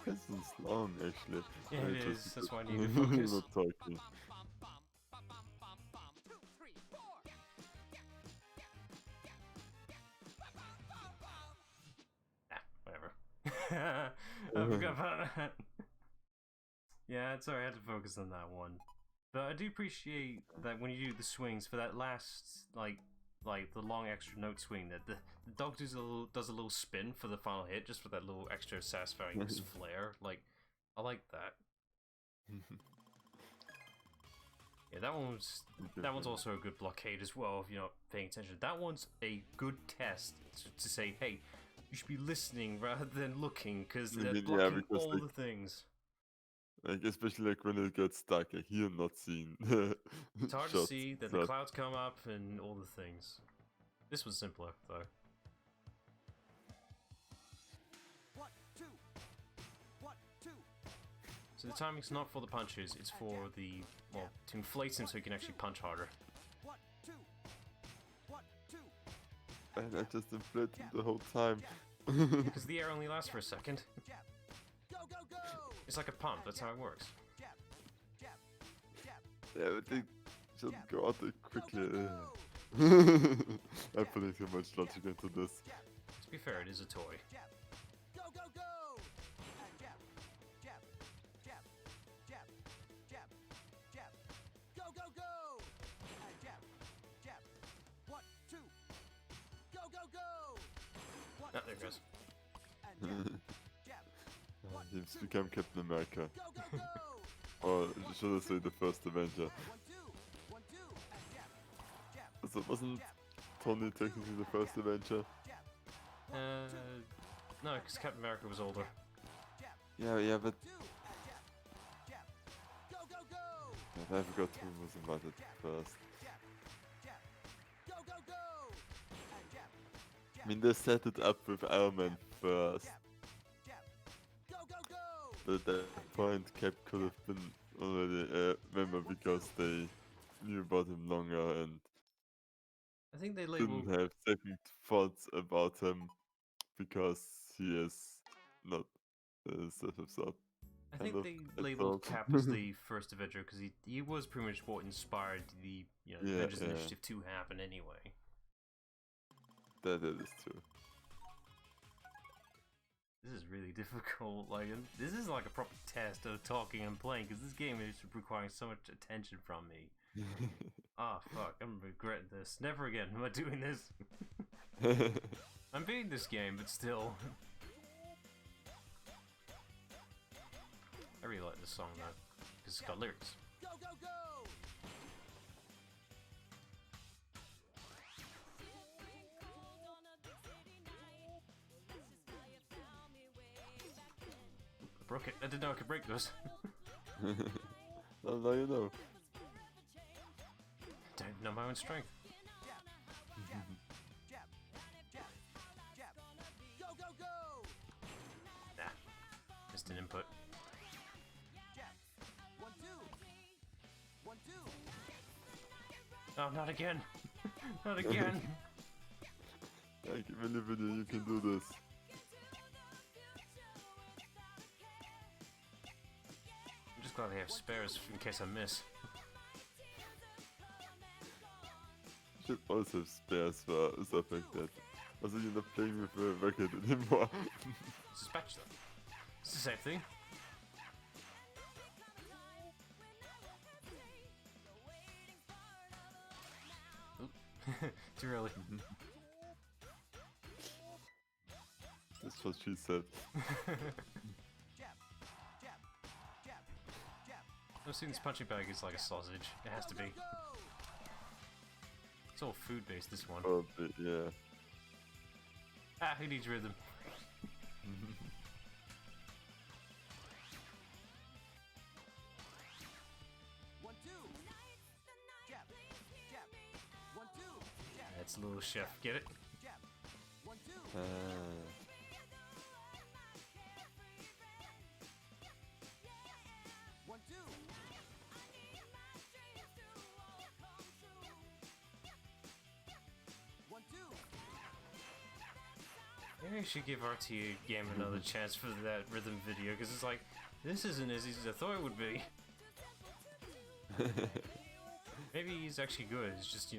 This is long, actually. Yeah, it is. That's why I need to focus. Not talking. Whatever. I forgot about that. Yeah, it's alright, I had to focus on that one. But I do appreciate that when you do the swings for that last, like the long extra note swing, that the dog does a little spin for the final hit, just for that little extra satisfying flair. Like, I like that. Yeah, that one's also a good blockade as well if you're not paying attention. That one's a good test to say, hey, you should be listening rather than looking, because they're blocking all the things. Like, especially like when it gets stuck, I hear not seen. It's hard to see, then the clouds come up and all the things. This was simpler, though. So the timing's not for the punches, it's for the, well, to inflate him so he can actually punch harder. And I just inflated the whole time. Because the air only lasts for a second. It's like a pump, that's how it works. Yeah, but they just go out there quickly. I'm putting too much logic into this. To be fair, it is a toy. Oh, there it goes. He's become Captain America. Or should I say the first Avenger? So wasn't Tony technically the first Avenger? No, because Captain America was older. Yeah, but... I forgot who was invited first. mean, they set it up with Iron Man first. But at that point, Cap could have been already a member because they knew about him longer and I think they didn't labeled. have second thoughts about him because he is not self-absorbed. I Kind think of, they I labeled thought. Cap as the first Avenger because he was pretty much what inspired the Yeah, Avengers yeah, Initiative to happen anyway. that is true. This is really difficult. Like this is like a proper test of talking and playing because this game is requiring so much attention from me. Ah, fuck! I'm regretting this. Never again am I doing this. I'm beating this game, but still. I really like this song though, because it's got lyrics. Go, go, go! I broke it. I didn't know I could break those. Well, now you know. Don't know my own strength. Go, go, go! Nah, just an input. One, two. One, two. Oh, not again! Not again! I can believe in you, you can do this. I'm just glad they have spares in case I miss. Should also have spares for stuff like that. Also, you're not playing with a racket anymore. It's a spatula. It's the same thing. Oop. Too early. That's what she said. I've seen this punching bag is like a sausage. It has to be. It's all food based, this one. Probably, yeah. Ah, who needs rhythm? One, two. Jab. Jab. One, two. Jab. That's a little chef. Get it? Jab. One, two. One, two. One, two. Maybe I should give RTA Game another chance for that rhythm video, because it's like, this isn't as easy as I thought it would be. Maybe he's actually good, it's just,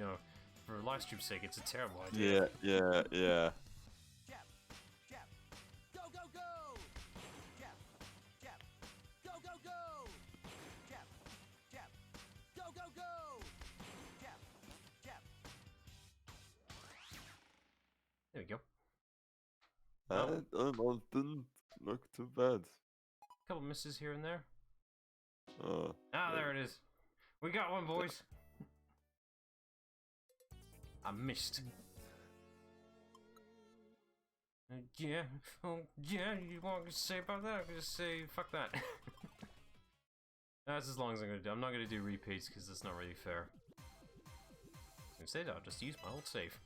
for live stream's sake, it's a terrible idea. Yeah. Jab. Jab. Go, go, go! Jab. Jab. Go, go, go! Jab. Jab. Go, go, go! Jab. Jab. There we go. That almost didn't look too bad. Couple misses here and there. Oh, Ah, there it is. We got one, boys. I missed. Yeah, oh yeah, you want to say about that? I just say, fuck that. That's as long as I'm gonna do. I'm not gonna do repeats because that's not really fair. Instead, I'll just use my old save.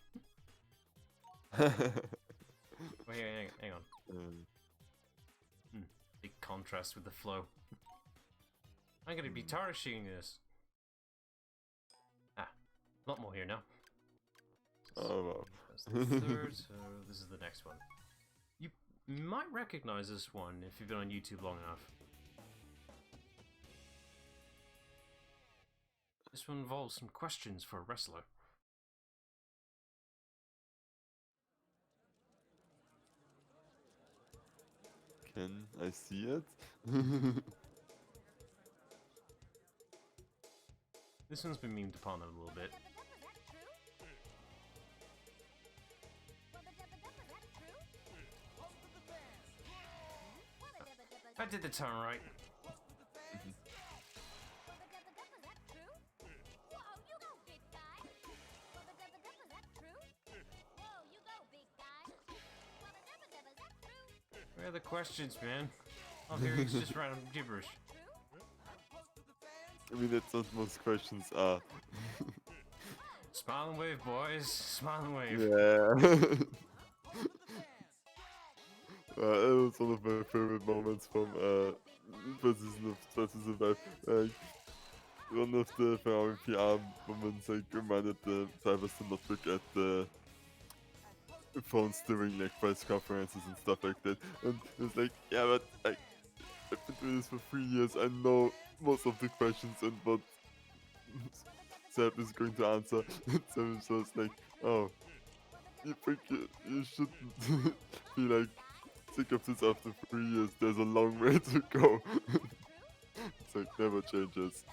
Wait, hang on. Big contrast with the flow. I'm gonna be tarnishing this. Ah, a lot more here now. oh wow. That's the third, so this is the next one. You might recognize this one if you've been on YouTube long enough. This one involves some questions for a wrestler. Can I see it? This one's been memed upon a little bit. I did the turn right. Where are the questions, man? All here is just random gibberish. I mean, that's what most questions are. Smile and wave, boys. Smile and wave. Yeah. That's one of my favorite moments from versus Survive. Like, one of the Ferrari PR moments like reminded the drivers to not look at the phones during like press conferences and stuff like that. And it's like, yeah, but I've been doing this for 3 years. I know most of the questions and what Seb is going to answer. Seb is just like, oh, you think you shouldn't be like sick of this after 3 years. There's a long way to go. It's like never changes.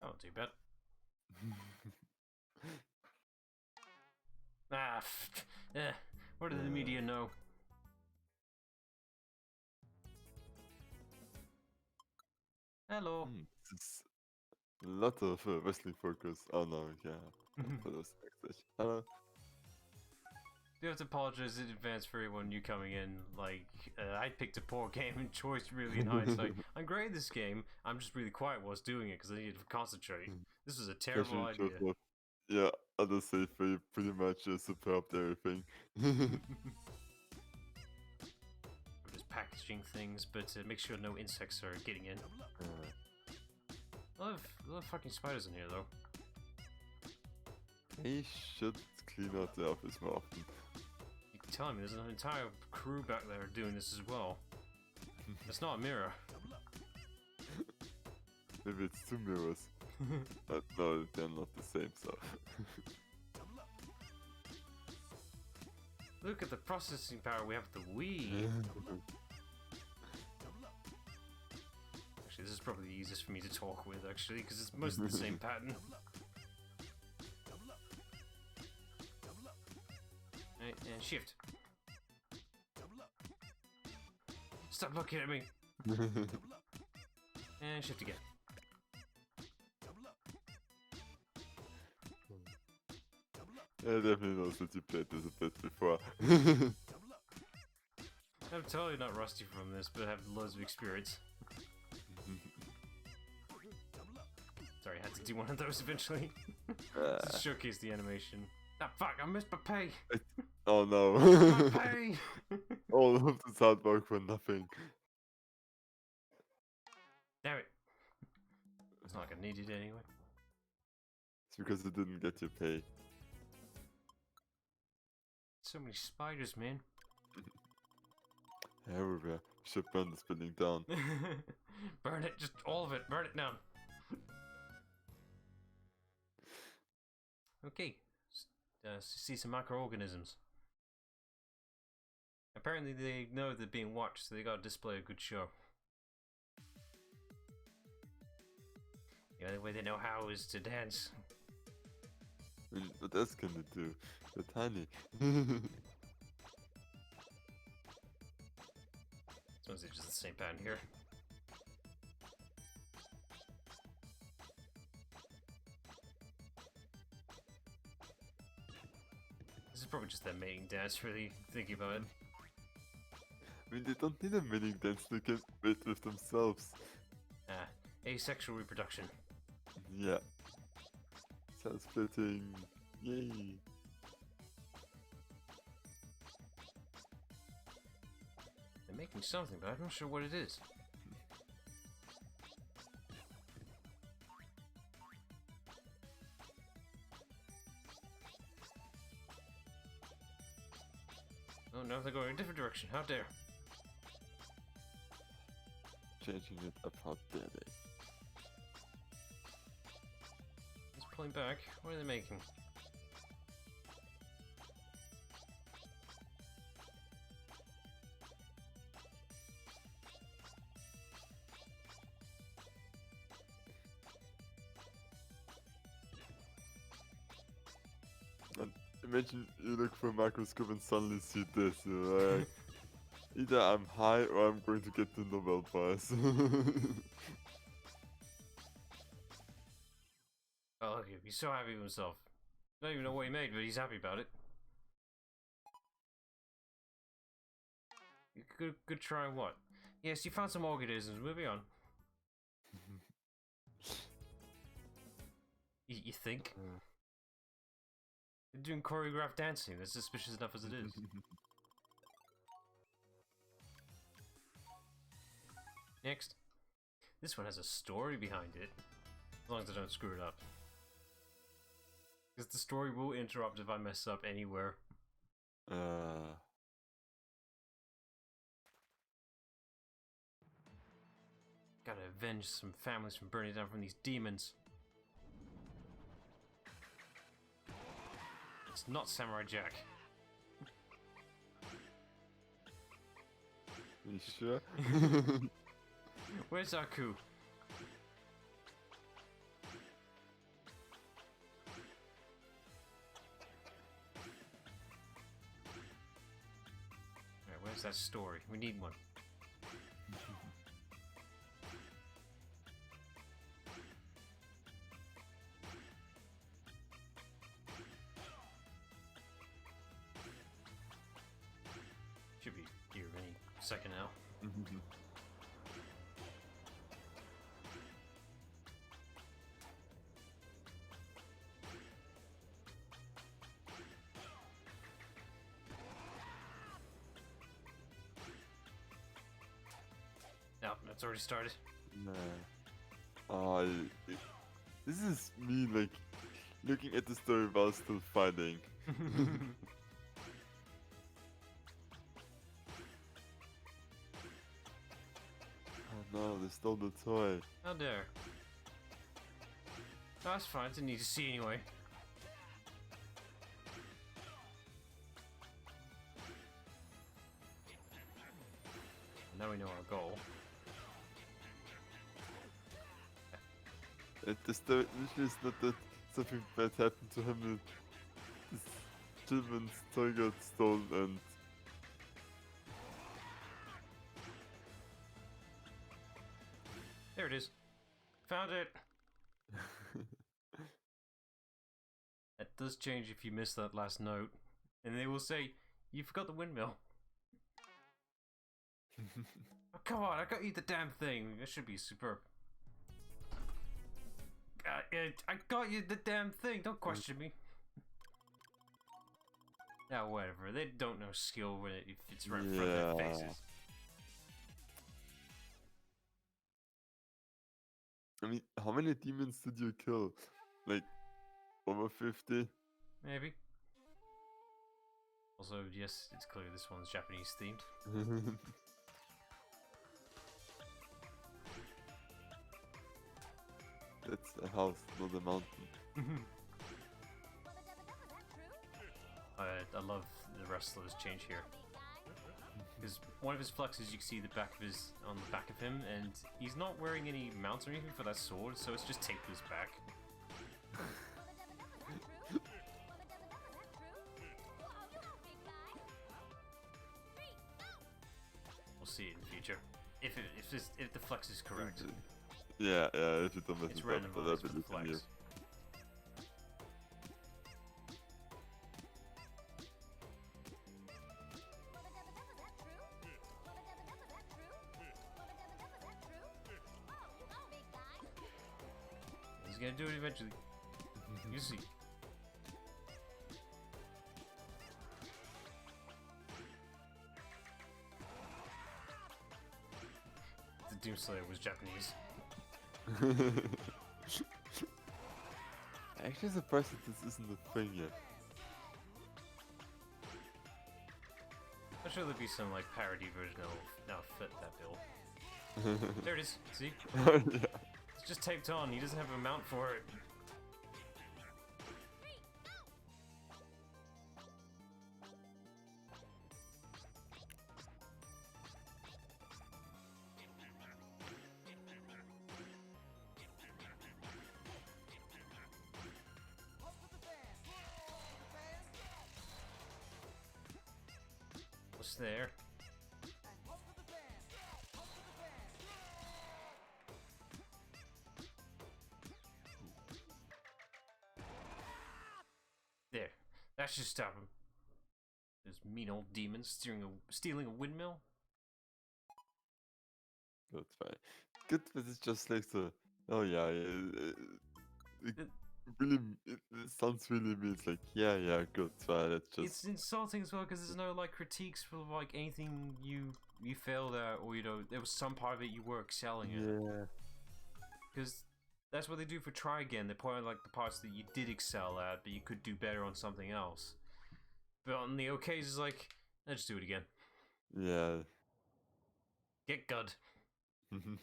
Oh, too bad. Ah, yeah. What did the media know? Hello. It's a lot of wrestling focus. Oh no, yeah. For those backstage. Hello. Do have to apologize in advance for everyone new coming in. Like, I picked a poor game and choice really in hindsight. I'm great at this game. I'm just really quiet whilst doing it because I needed to concentrate. This was a terrible idea. Yeah, other safe way pretty much superb everything. Just packaging things, but make sure no insects are getting in. A lot of fucking spiders in here, though. They should clean out the office more often. You can tell me there's an entire crew back there doing this as well. It's not a mirror. Maybe it's 2 mirrors. But no, they're not the same, so. Look at the processing power we have with the Wii. Actually, this is probably the easiest for me to talk with, actually, because it's mostly the same pattern. Right, and shift. Stop looking at me. And shift again. Yeah, definitely knows that you played this a bit before. I'm totally not rusty from this, but I have loads of experience. Sorry, I had to do one of those eventually. To showcase the animation. Ah, fuck, I missed my pay! Oh no. My pay! All of this hard work for nothing. Damn it. It's not like I needed it anyway. It's because you didn't get your pay. So many spiders, man. Everywhere. We should burn this building down. Burn it, just all of it, burn it down. Okay, see some microorganisms. Apparently they know they're being watched, so they gotta display a good show. The only way they know how is to dance. What else can they do? They're tiny. It's mostly just the same pattern here. This is probably just their mating dance, really, thinking about it. I mean, they don't need a mating dance, they can mate with themselves. Ah, asexual reproduction. Yeah. Cell splitting. Yay. They're making something, but I'm not sure what it is. Oh no, they're going in a different direction. How dare. Changing it up, how dare they? Let's pulling back. What are they making? And imagine you look for a microscope and suddenly see this. You're like, either I'm high or I'm going to get the Nobel Prize. Oh, look, he's so happy with himself. I don't even know what he made, but he's happy about it. Good try what? Yes, you found some organisms. Moving on. You think? They're doing choreographed dancing. That's suspicious enough as it is. Next. This one has a story behind it. As long as I don't screw it up. Because the story will interrupt if I mess up anywhere. Gotta avenge some families from burning down from these demons. It's not Samurai Jack. You sure? Where's Aku? Alright, where's that story? We need one. Should be here any second now. No, that's already started. Nah. This is me, like, looking at the story while still fighting. Oh no, they stole the toy. How dare. No, that's fine, didn't need to see anyway. Now we know our goal. The story is not that something bad happened to him. This children's toy got stolen and... There it is. Found it! That does change if you miss that last note. And they will say, you forgot the windmill. Oh, come on, I got you the damn thing. That should be superb. I got you the damn thing. Don't question me. Now, whatever. They don't know skill when if it's right in front of their faces. I mean, how many demons did you kill? Like, over 50? Maybe. Also, yes, it's clear this one's Japanese themed. That's a house, not a mountain. I love the wrestler's change here. Because one of his flexes, you can see the back of his on the back of him, and he's not wearing any mounts or anything for that sword, so it's just taped to his back. We'll see it in the future if the flex is correct. Yeah, if you don't mess It's it up, but randomized I for the believe in you. flex. He's gonna do it eventually. You see. The Doomslayer was Japanese. I'm actually surprised that this isn't a thing yet. I'm sure there'll be some like parody version that'll now fit that bill. There it is. See? Yeah. It's just taped on. He doesn't have a mount for it. What's there? There. That should stop him. Those mean old demons stealing a windmill. Good, fine. Good, but it's just like the. Oh yeah, it It- really. It sounds really mean. It's like yeah, good, fine. It's just. It's insulting as well because there's no like critiques for like anything you failed at, or you know there was some part of it you were excelling at. Yeah. Because that's what they do for try again. They point out like the parts that you did excel at, but you could do better on something else. But on the OKs, it's like, let's just do it again. Yeah. Get good. I'm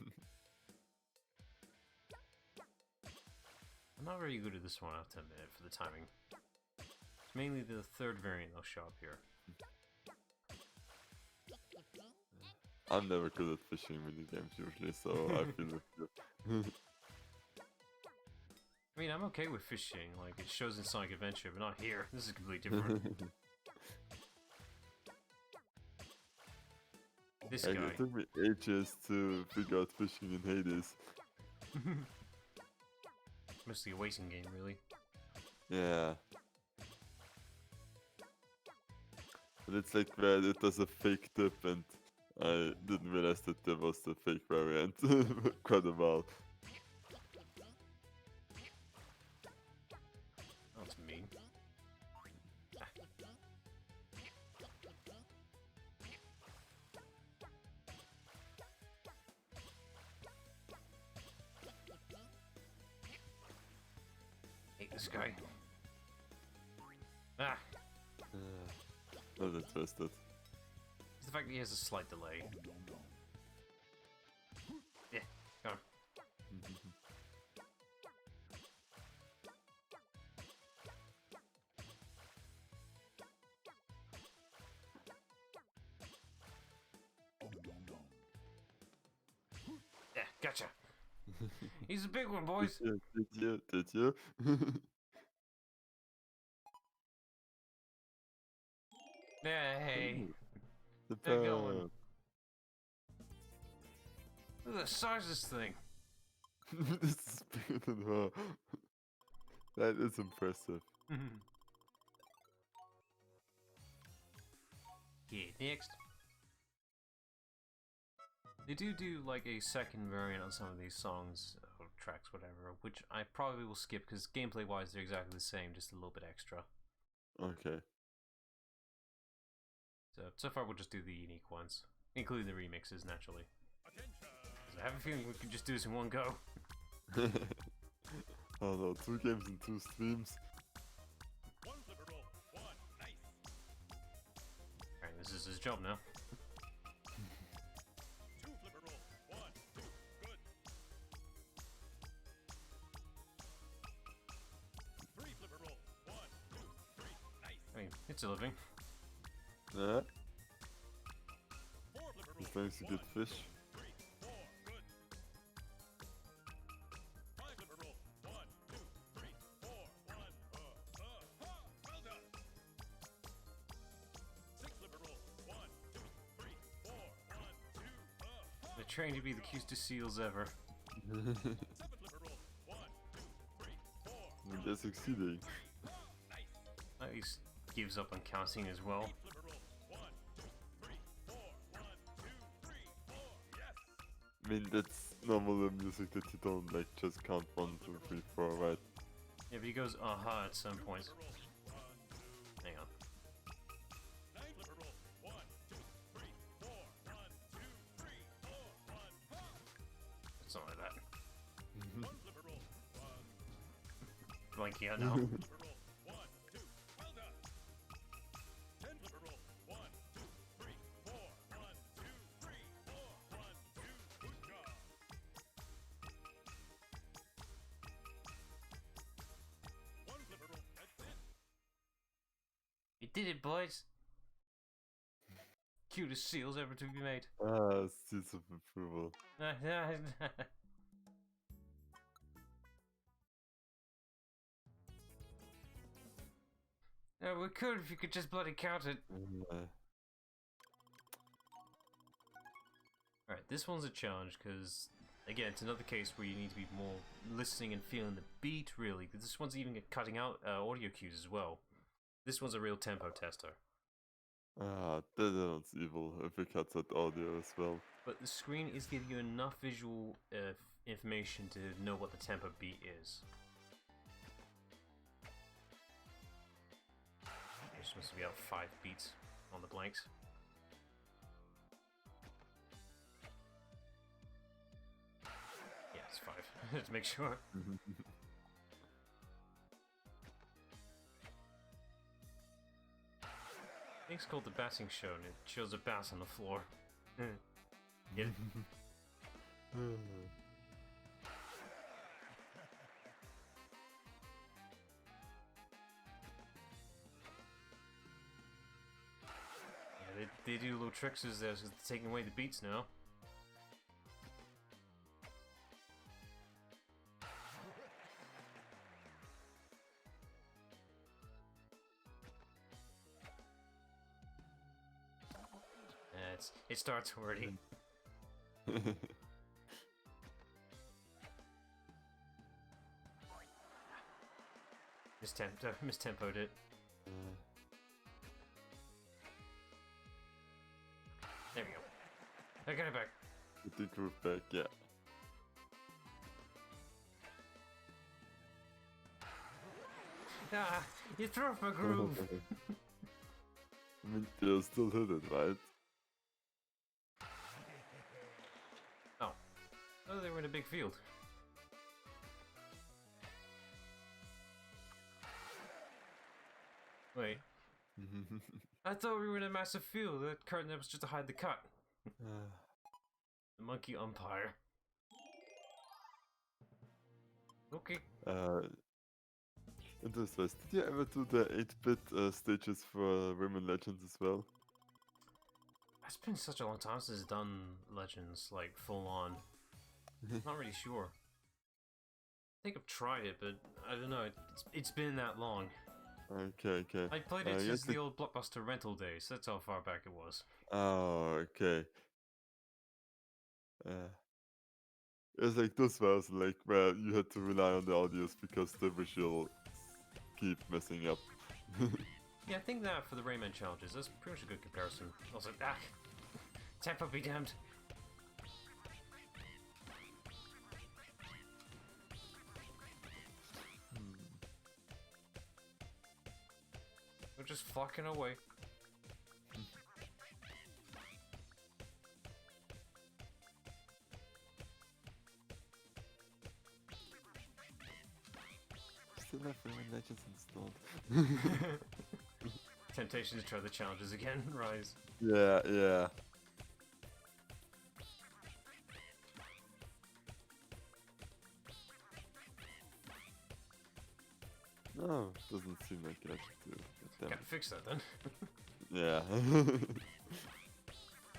not very good at this one, I have to admit, for the timing. It's mainly the third variant they'll show up here. I'm never good at fishing minigames usually, so I feel with you. I mean, I'm okay with fishing, like it shows in Sonic Adventure, but not here. This is completely different. This And guy. it took me ages to figure out fishing in Hades. Mostly a waiting game, really. Yeah. But it's like where it does a fake dip and I didn't realize that there was the fake variant quite a while. Oh, it's mean. Ah. Hate this guy. Ah! Not interested. It's the fact that he has a slight delay. Yeah, go on. Yeah, gotcha. He's a big one, boys. Did you? Hey, The they're going. bird. Look at the size of this thing. This is bigger than her. That is impressive. Okay, next. They do like a second variant on some of these songs or tracks, whatever, which I probably will skip because gameplay-wise they're exactly the same, just a little bit extra. Okay. So far we'll just do the unique ones, including the remixes naturally. 'Cause I have a feeling we could just do this in one go. Oh no, 2 games in 2 streams. Alright, this is his job now. I mean, it's a living. Yeah. As long as you get fish. They're trying to be the cutest seals ever. They're succeeding. At least gives up on counting as well. I mean, that's normal music that you don't like just count 1, 2, 3, 4, right? Yeah, but he goes aha at some point. Hang on. It's not like that. Blanking out now. You did it, boys! Cutest seals ever to be made. Ah, seeds of approval. No, we could if you could just bloody count it. Alright, this one's a challenge because, again, it's another case where you need to be more listening and feeling the beat, really. This one's even cutting out audio cues as well. This one's a real tempo tester. Ah, that's evil if it cuts out audio as well. But the screen is giving you enough visual information to know what the tempo beat is. You're supposed to be out 5 beats on the blanks. Yeah, it's 5. Just make sure. I think it's called the Bassing Show, and it shows a bass on the floor. Get it? Yeah, they do little tricks as they're taking away the beats now. It starts already. Mistempoed it. There we go. I got it back. Get the groove back, yeah. Ah, you threw off my groove. I mean, you still hit it, right? Oh, they were in a big field. Wait. I thought we were in a massive field. That curtain was just to hide the cut. The monkey umpire. Okay. Interesting. Did you ever do the 8-bit stages for Women Legends as well? It's been such a long time since I've done Legends, like, full on. Not really sure. I think I've tried it, but I don't know. It's been that long. Okay. I played it since the old Blockbuster rental days. That's how far back it was. Oh, okay. It's like this was like where you had to rely on the audios because the visual keep messing up. Yeah, I think that for the Rayman challenges, that's pretty much a good comparison. I was like, tempo be damned. We're just fucking away. Still have Women Legends installed. Temptation to try the challenges again, rise. Yeah. No, doesn't seem like it actually do. Gotta fix that then. Yeah.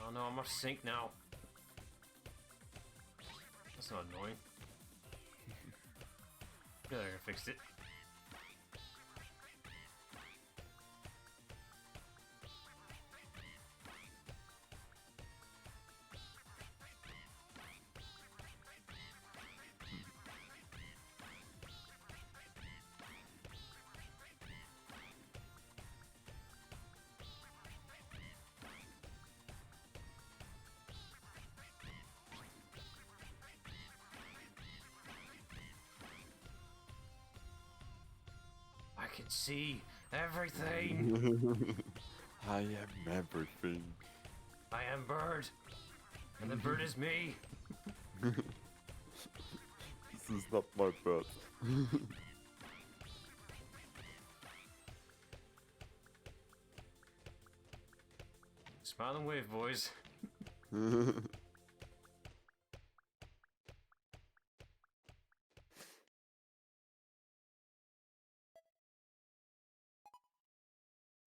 Oh no, I'm off sync now. That's not annoying. There, I fixed it. I can see everything. I am everything. I am Bird, and the bird is me. This is not my bird. Smile and wave, boys.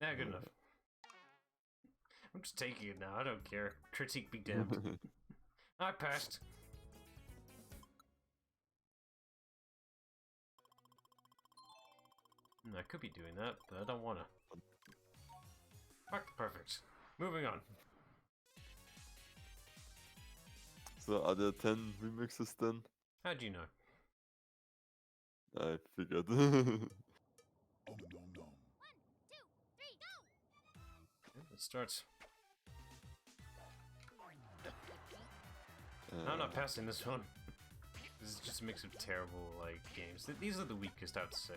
Yeah, good enough. I'm just taking it now. I don't care. Critique be damned. I passed. I could be doing that, but I don't wanna. Fuck, perfect. Moving on. So are there 10 remixes then? How'd you know? I figured. It starts. I'm not passing this one. This is just a mix of terrible, like, games. These are the weakest, I have to say.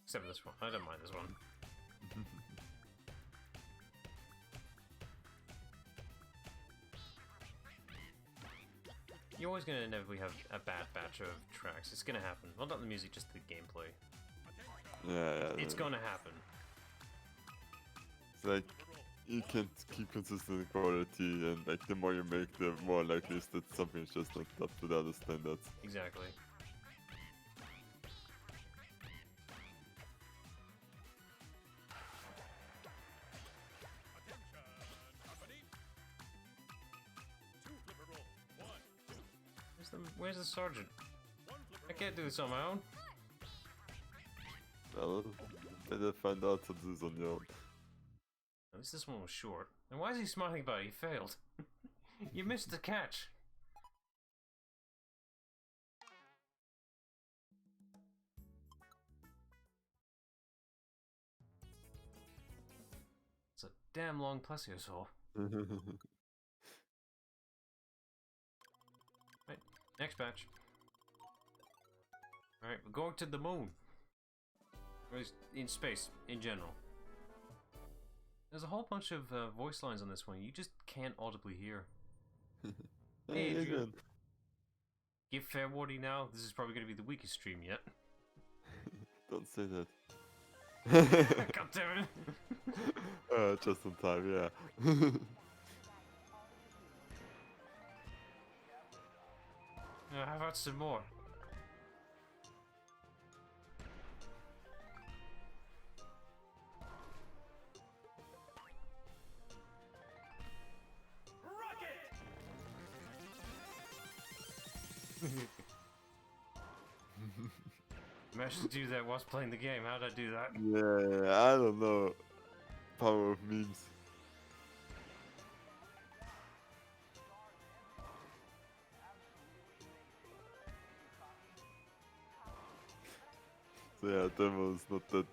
Except for this one. I don't mind this one. You're always going to inevitably have a bad batch of tracks. It's going to happen. Well, not the music, just the gameplay. Yeah. It's going to happen. It's like, you can't keep consistent quality, and like the more you make, the more likely is that something is just not up to the other standards. Exactly. Where's the sergeant? I can't do this on my own. Well, better find out to do this on your own. At least this one was short. And why is he smiling about it? He failed. You missed the catch. It's a damn long plesiosaur. Right, next batch. Alright, we're going to the moon. Or at least in space, in general. There's a whole bunch of voice lines on this one you just can't audibly hear. Hey, Adrian. Give fair warning now, this is probably going to be the weakest stream yet. Don't say that. God damn it. Just in time, yeah. How about some more? Managed to do that whilst playing the game. How'd I do that? Yeah, I don't know. Power of memes. So yeah, Demo's not that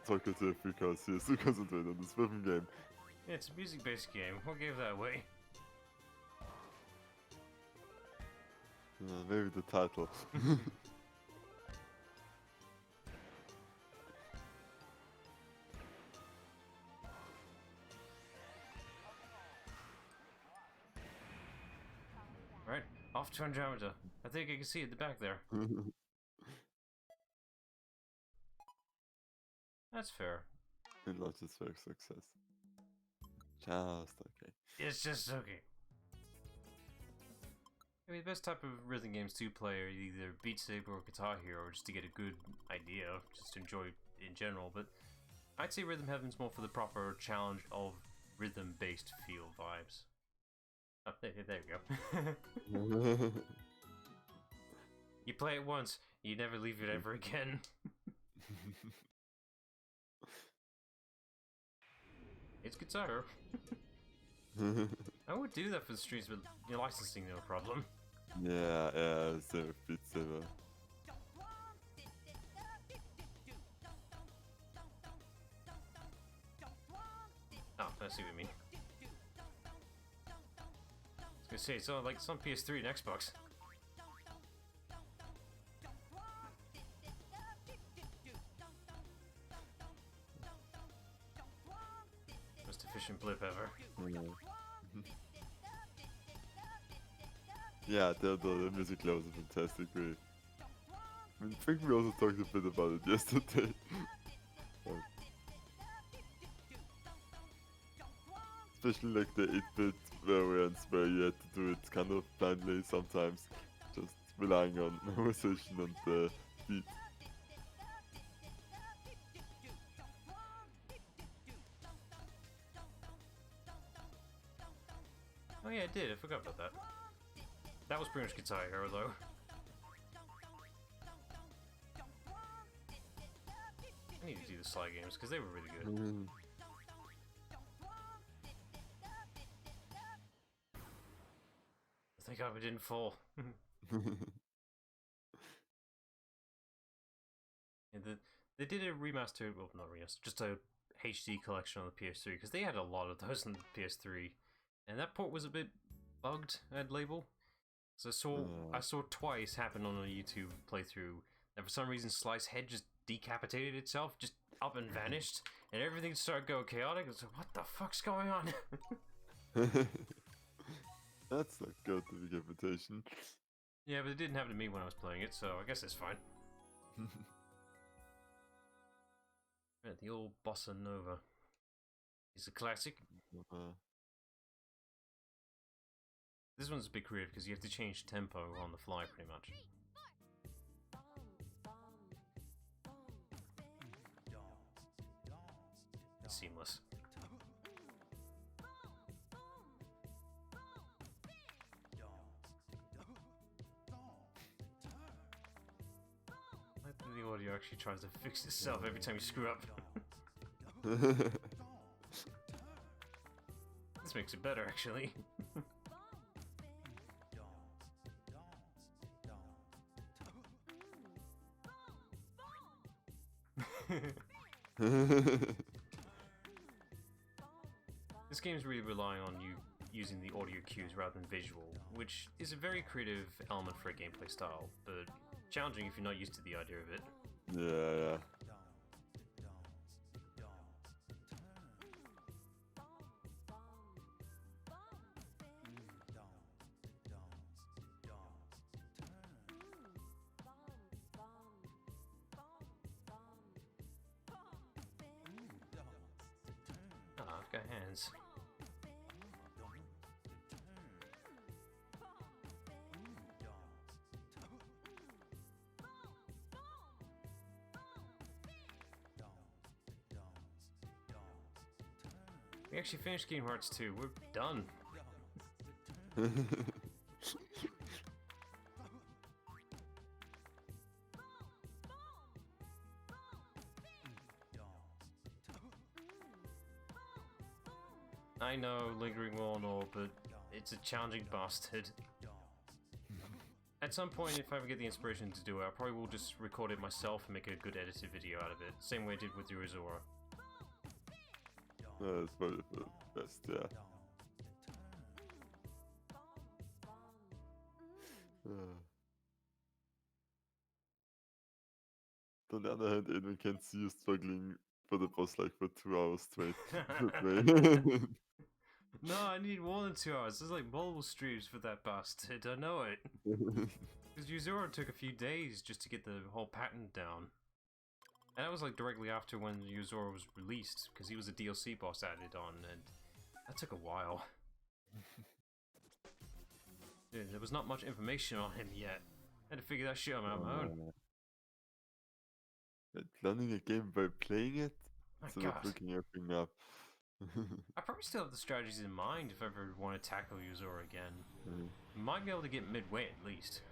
talkative because he's too concentrated on this rhythm game. Yeah, it's a music-based game. What gave that away? Maybe the title. Right, off to Andromeda. I think I can see it at the back there. That's fair. It launches for success. Just okay. It's just okay. I mean, the best type of rhythm games to play are either Beat Saber or Guitar Hero, just to get a good idea, just to enjoy in general, but I'd say Rhythm Heaven's more for the proper challenge of rhythm-based feel vibes. Oh, there we go. You play it once, you never leave it ever again. It's Guitar Hero. I would do that for the streams, but your licensing no problem. Yeah, same with Beat Saber. Oh, I see what you mean. I was gonna say, it's on, like, it's on PS3 and Xbox. Most efficient blip ever. Yeah, the music levels are fantastic, really. I think we also talked a bit about it yesterday. Especially like the 8-bit variants where you had to do it kind of blindly sometimes, just relying on memorization and the beat. Oh yeah, I did. I forgot about that. That was pretty much Guitar Hero, though. I need to do the Sly games, because they were really good. Thank God we didn't fall. they did a remaster, well, not remaster, just a HD collection on the PS3 because they had a lot of those on the PS3, and that port was a bit bugged. I'd label. So I saw twice happen on a YouTube playthrough that for some reason Slice's head just decapitated itself, just up and vanished, and everything started going chaotic. I was like, what the fuck's going on? That's not good, the decapitation. Yeah, but it didn't happen to me when I was playing it, so I guess it's fine. Right, the old Bossa Nova. It's a classic. This one's a bit creative because you have to change tempo on the fly pretty much. It's seamless. I think the audio actually tries to fix itself every time you screw up. This makes it better, actually. This game is really relying on you using the audio cues rather than visual, which is a very creative element for a gameplay style, but challenging if you're not used to the idea of it. Yeah. Ah, I've got hands. We actually finished Kingdom Hearts 2. We're done. I know, lingering on all, but it's a challenging bastard. At some point, if I ever get the inspiration to do it, I probably will just record it myself and make a good edited video out of it. Same way I did with Yurizora. That's probably the best, yeah. On the other hand, Edwin can see you struggling for the boss like for 2 hours straight. No, I need more than 2 hours. There's like multiple streams for that bastard. I know it. Because Yurizora took a few days just to get the whole pattern down. And that was like directly after when Yurizora was released, because he was a DLC boss added on, and that took a while. Dude, there was not much information on him yet. I had to figure that shit out on my own. Learning a game by playing it My instead of God. looking everything up. I probably still have the strategies in mind if I ever want to tackle Yurizora again. Might be able to get midway at least.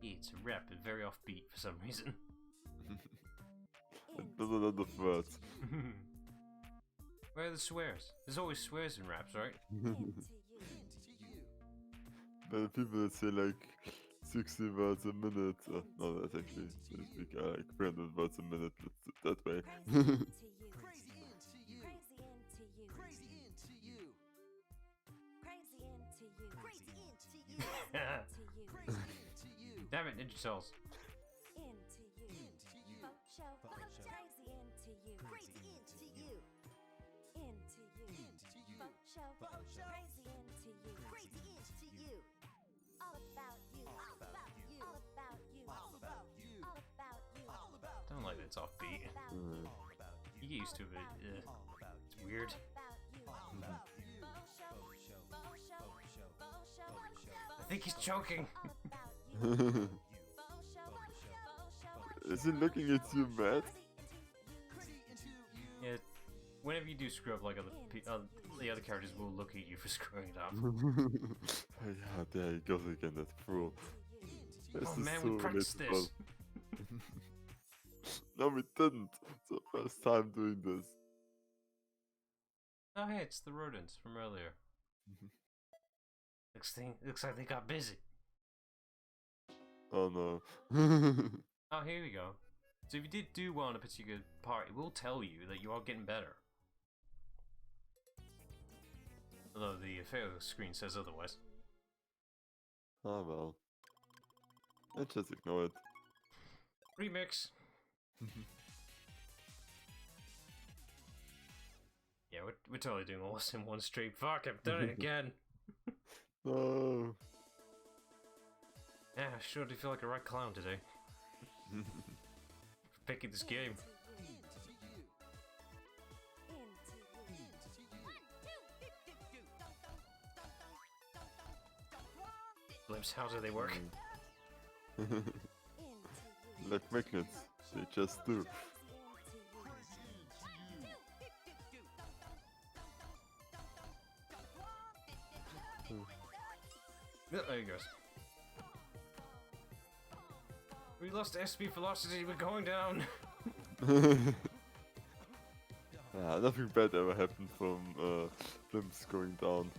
It's a rap, but very offbeat for some reason. There's a lot of words. Where are the swears? There's always swears in raps, right? There are people that say like 60 words a minute. No, that's actually they speak like 300 words a minute. That way. Damn it, Ninja Cells. Don't like that it's offbeat. You get used to it. It's weird. I think he's choking. Is he looking at you mad? Yeah, whenever you do screw up, like the other characters will look at you for screwing it up. Yeah, there he goes again, that fool. Oh man, we practiced this. No, we didn't. It's the first time doing this. Oh hey, it's the rodents from earlier. Looks like they got busy. Oh no. Oh, here we go. So if you did do well on a particular part, it will tell you that you are getting better. Although the fail screen says otherwise. Ah well. Let's just ignore it. Remix! Yeah, we're totally doing all this in one stream. Fuck, I've done it again! No. Yeah, I sure do feel like a right clown today. For picking this game. Blimps, how do they work? Like magnets, they just do. Yeah, there he goes. We lost SP velocity, we're going down! Yeah, nothing bad ever happened from blimps going down.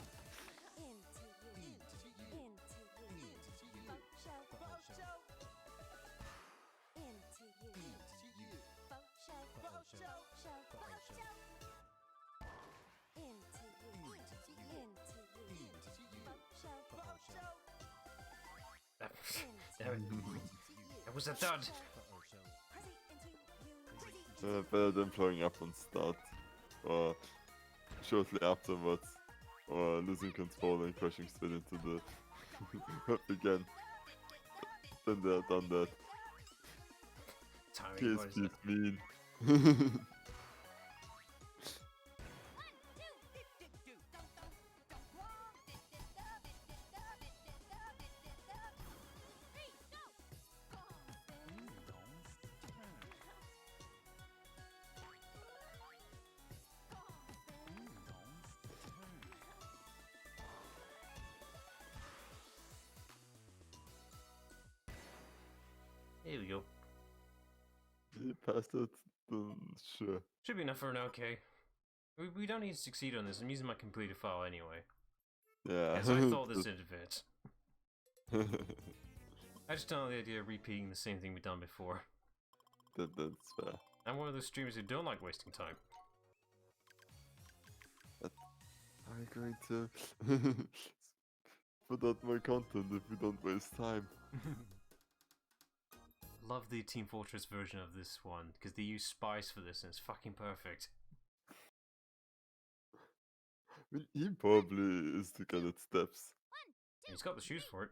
That was a dud! Better than blowing up on start, or shortly afterwards, or losing control and crashing straight into the map again. Then they have done that. Timing, what is PSP it? is mean. Here we go. You passed it? Then sure. Should be enough for an okay. We don't need to succeed on this, I'm using my completed file anyway. Yeah. As I thought this in advance. I just don't like the idea of repeating the same thing we've done before. That's fair. I'm one of those streamers who don't like wasting time. Are we going to put out more content if we don't waste time? Love the Team Fortress version of this one, because they use spies for this and it's fucking perfect. I mean, he probably is the guy that steps. He's got the shoes for it.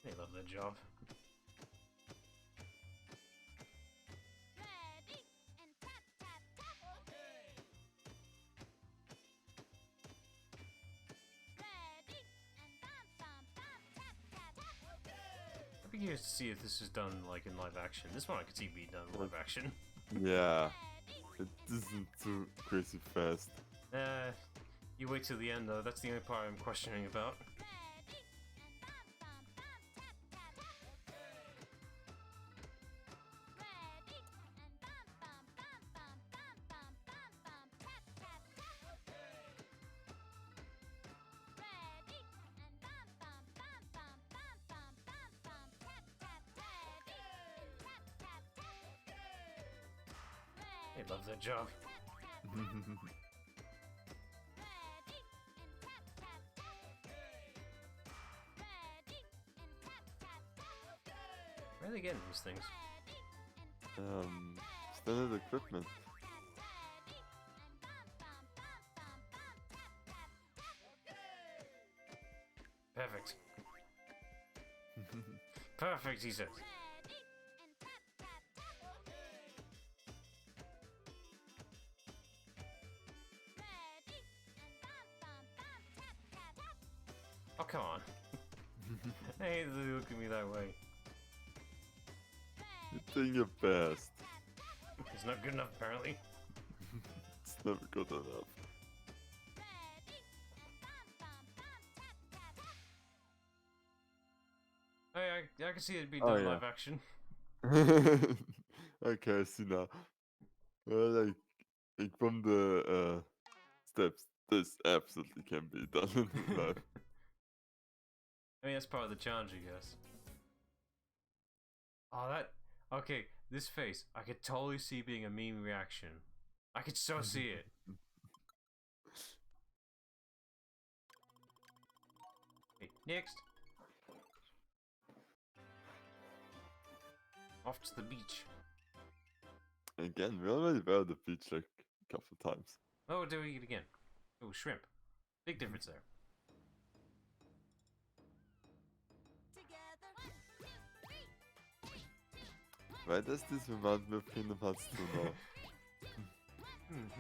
They love their job. I'd be curious to see if this is done like in live action. This one I could see being done in live action. Yeah. It isn't too crazy fast. You wait till the end though, that's the only part I'm questioning about. They love their job. Where are they getting these things? Standard equipment. Perfect. Perfect, he says. Oh, come on. Hey, they look at me that way. You're doing your best. It's not good enough, apparently. It's never good enough. I can see it being Oh, done yeah. live action. Okay, I see now. Well, like from the steps, this absolutely can be done in live. I mean, that's part of the challenge, I guess. Oh, that... Okay, this face. I could totally see being a meme reaction. I could so see it. Okay, next. Off to the beach. Again, we already were at the beach like a couple times. Oh, we're doing it again. Oh, shrimp. Big difference there. Why does this remind me of Kingdom Hearts 2 now?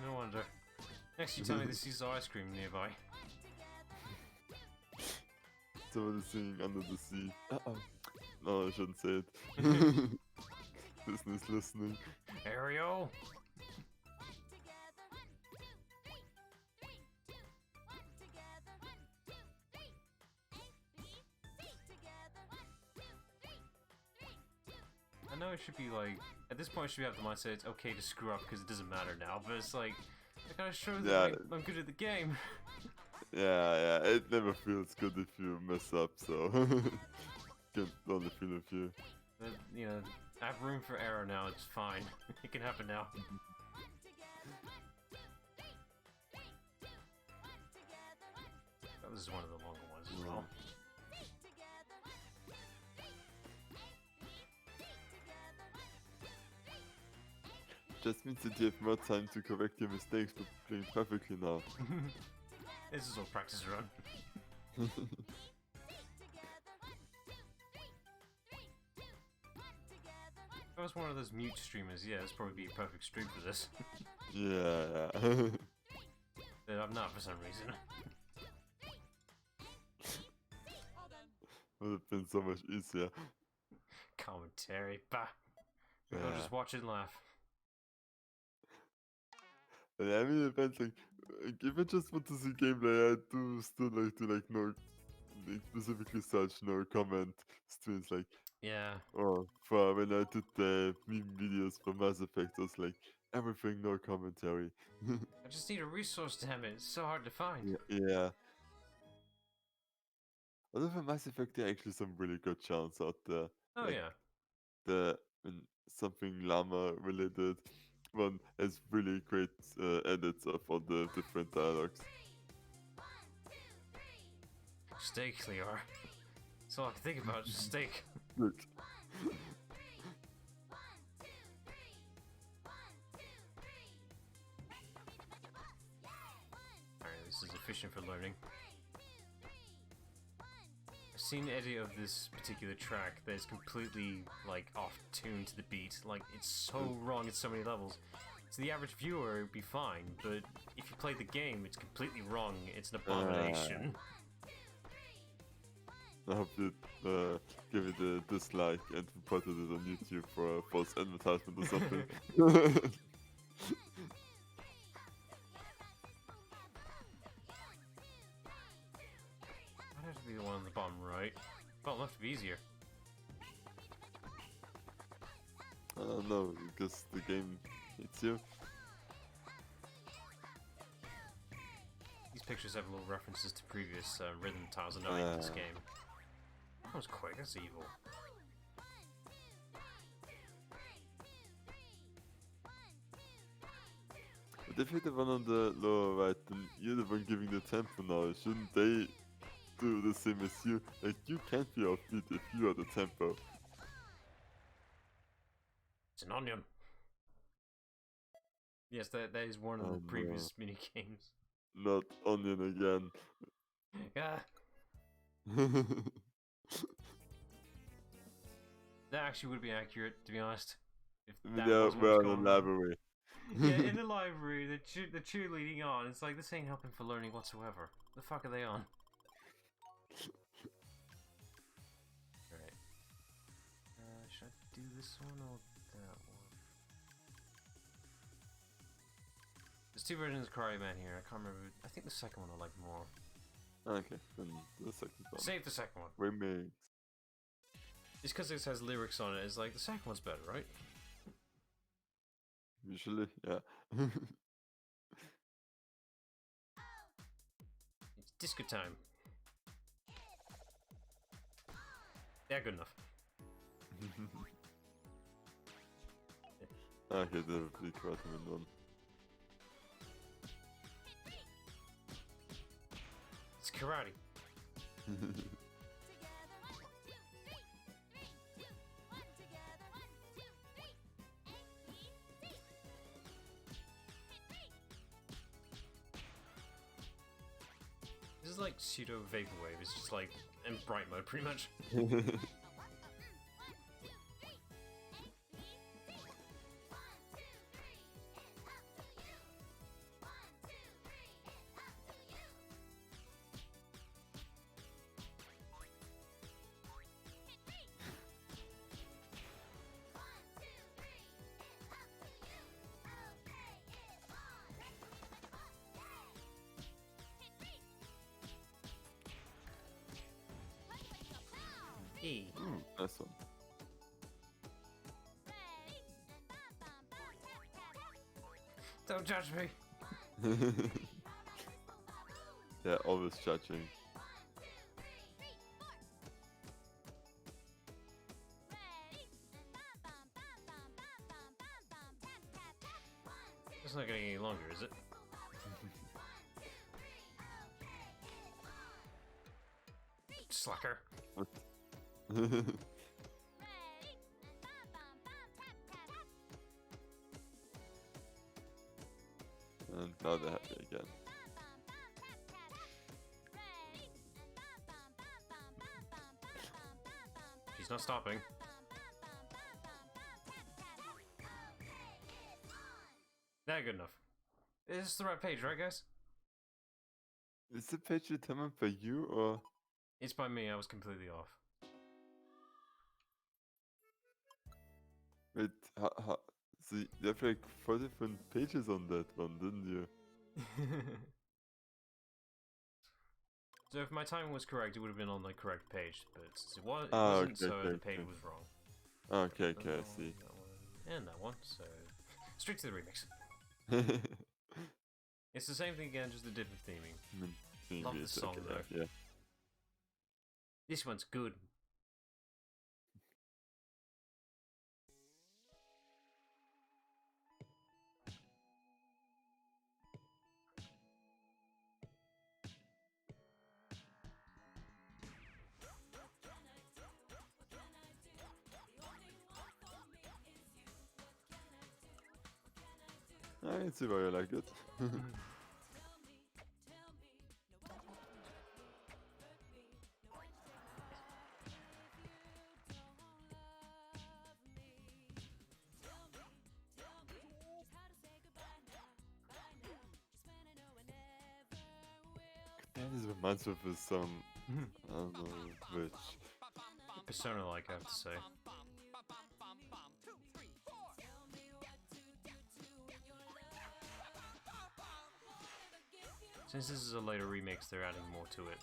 No wonder. Next, you tell me there's Caesar ice cream nearby. Someone is singing Under the Sea. Uh-oh. No, I shouldn't say it. Disney's listening. Ariel! I know it should be like, at this point, it should be have the mindset it's okay to screw up because it doesn't matter now, but it's like, I gotta show that Yeah. I'm good at the game. Yeah, it never feels good if you mess up, so can only feel with you. But, you know, I have room for error now, it's fine. It can happen now. Oh, this is one of the longer ones as well. Just means that you have more time to correct your mistakes but playing perfectly now. This is all practice run. If I was one of those mute streamers, yeah, this would probably be a perfect stream for this. Yeah. But I'm not for some reason. Would have been so much easier. Commentary, bah. I'll Yeah. just watch and laugh. Yeah, I mean, it depends. Like, if I just want to see gameplay, I do still like to no, like specifically search no comment streams. Like, Yeah. oh, for when I did the meme videos for Mass Effect, I was like everything no commentary. I just need a resource, damn it. It's so hard to find. Yeah. Although for Mass Effect, there are actually some really good chants out there. Oh, Like yeah. the something llama related one has really great edits of all the different dialogues. Steak, Leor. That's all I can think about, just steak. Good. Alright, this is efficient for learning. I've seen an edit of this particular track that is completely, like, off-tune to the beat. Like, it's so wrong at so many levels. To the average viewer, it'd be fine, but if you play the game, it's completely wrong. It's an abomination. I hope you give it a dislike and reported it on YouTube for a false advertisement or something. I'd have to be the one on the bottom right. Bottom left would be easier. I don't know, because the game hates you. These pictures have little references to previous rhythm tiles I know in this game. That was quick, that's evil. But if you're the one on the lower right, then you're the one giving the tempo now. Shouldn't they do the same as you? Like, you can't be offbeat if you are the tempo. It's an onion. Yes, that is one of the previous mini games. Not onion again. Yeah, that actually would be accurate, to be honest. If that Yeah, was what was we're in going the on. library. Yeah, in the library, the cheerleading on. It's like, this ain't helping for learning whatsoever. The fuck are they on? Alright. Should I do this one or that one? There's two versions of Karate Man here. I can't remember. I think the second one I like more. Okay, then the second one. Save the second one. Remix. It's because it has lyrics on it. It's like the second one's better, right? Usually, yeah. It's disco time. Yeah, good enough. Okay, the blir kvar till min mun. It's karate. This is like pseudo vaporwave. It's just like in bright mode, pretty much. E. Nice one. Don't judge me. Yeah, always judging. It's not getting any longer, is it? Slacker. And now they're happy again. She's not stopping. That good enough. Is this the right page, right, guys? Is the page determined by you or? It's by me. I was completely off. Wait, so you have like 4 different pages on that one, didn't you? So if my timing was correct, it would have been on the correct page, but since it wasn't, Okay, so okay, the page okay. was wrong. Okay, okay, I see. That one, and that one, so straight to the remix. It's the same thing again, just a different theming. Love Maybe this it's song, okay, though. yeah. This one's good. I can see why you like it. That is reminds me of some, I don't know which. Persona-like, I have to say. Since this is a later remix, they're adding more to it.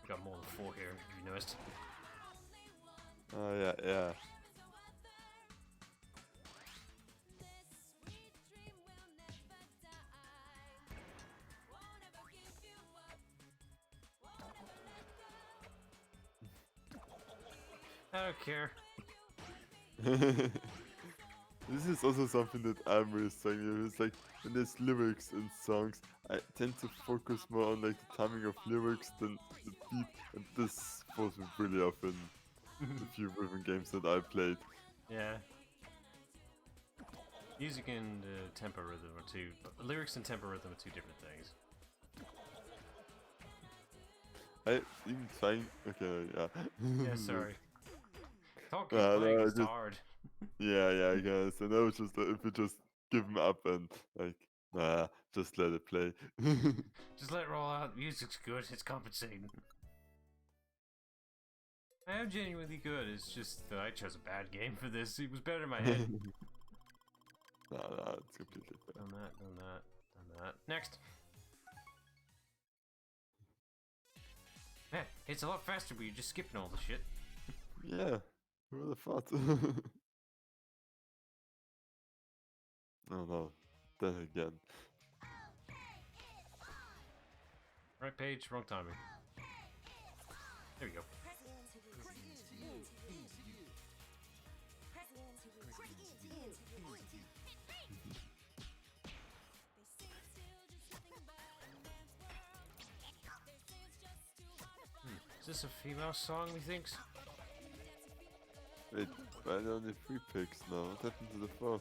We got more than 4 here, if you noticed. Oh yeah, yeah. I don't care. This is also something that I'm really saying here. It's like when there's lyrics in songs, I tend to focus more on like the timing of lyrics than the beat, and this falls me really often a few rhythm games that I played. Yeah. Music and tempo rhythm are two, but lyrics and tempo rhythm are two different things. I even trying. Okay, yeah. Yeah, sorry. Talking No, playing is just- hard. Yeah, I guess. I know it's just that if you just give them up and like, nah, just let it play. Just let it roll out. Music's good. It's compensating. I am genuinely good. It's just that I chose a bad game for this. It was better in my head. Nah, it's completely fair. Done that. Next. Yeah, it's a lot faster, but you're just skipping all the shit. Yeah, who would have thought? Oh no, then again. Right page, wrong timing. There we go. Is this a female song, methinks? Wait, why are there only 3 picks now? What happened to the 4th?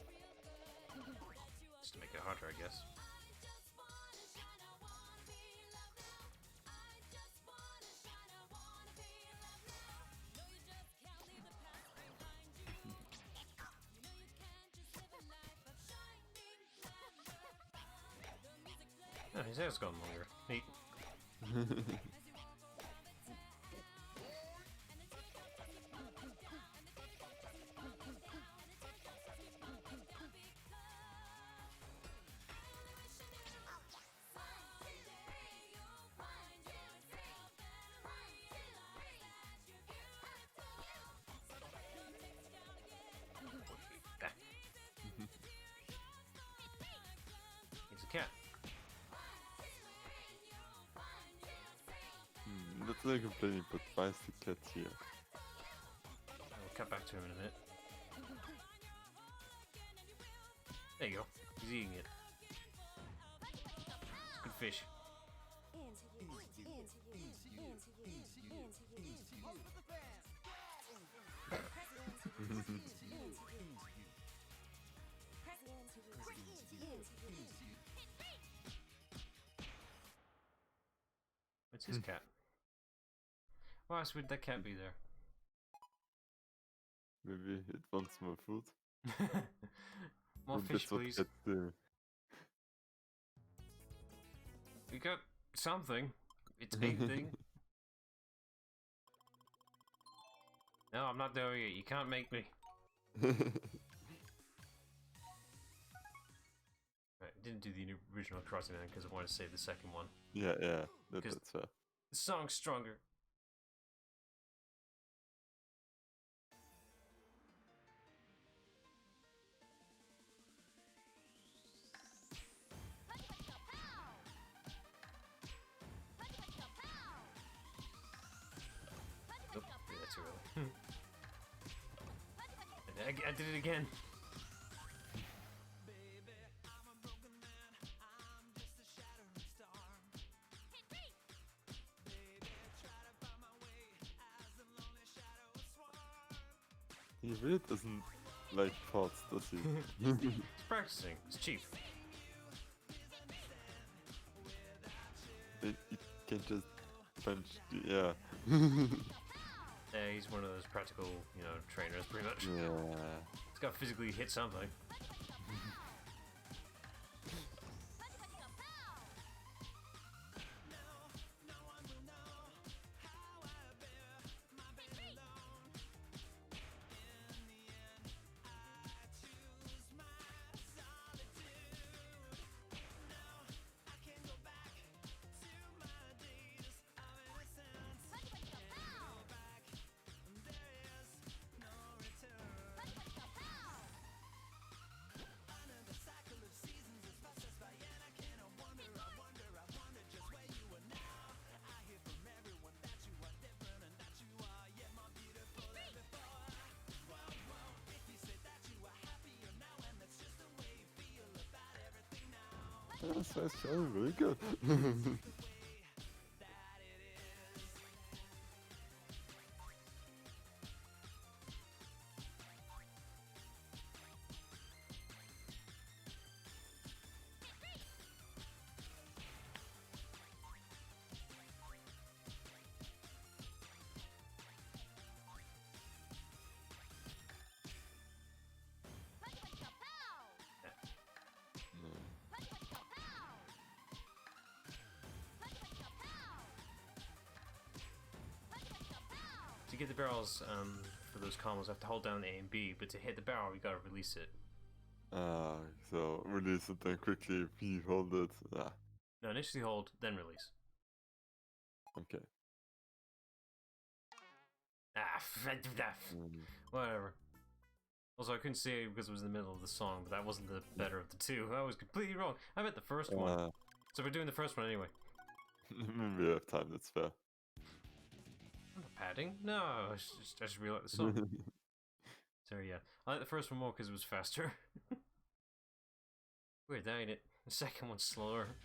Just to make it harder, I guess. Oh, his hair's gone longer. Neat. Ah. He's a cat. Not really complaining, but why is the cat here? I'll cut back to him in a minute. There you go. He's eating it. It's good fish. It's his cat. Why else would that cat be there? Maybe it wants more food. More And fish, that's what please. cats do. We got something. It's a thing. No, I'm not doing it. You can't make me. Right, I didn't do the original Crossing Man because I wanted to save the second one. Yeah, Because- that's fair. The song's stronger. Nope, did that too early. I did it again. He really doesn't like pots, does he? It's practicing. It's cheap. You can just punch the air. Yeah, he's one of those practical, trainers, pretty much. Yeah. He's got to physically hit something. That's sounding really good. To get the barrels for those combos, I have to hold down A and B, but to hit the barrel, you gotta release it. So release it then quickly, P hold it. No, initially hold, then release. Okay. Whatever. Also, I couldn't say it because it was in the middle of the song, but that wasn't the better of the two. I was completely wrong. I meant the first one. So we're doing the first one anyway. Maybe we have time, that's fair. I'm not padding. No, I just really like the song. So yeah, I like the first one more because it was faster. Weird, that ain't it. The second one's slower.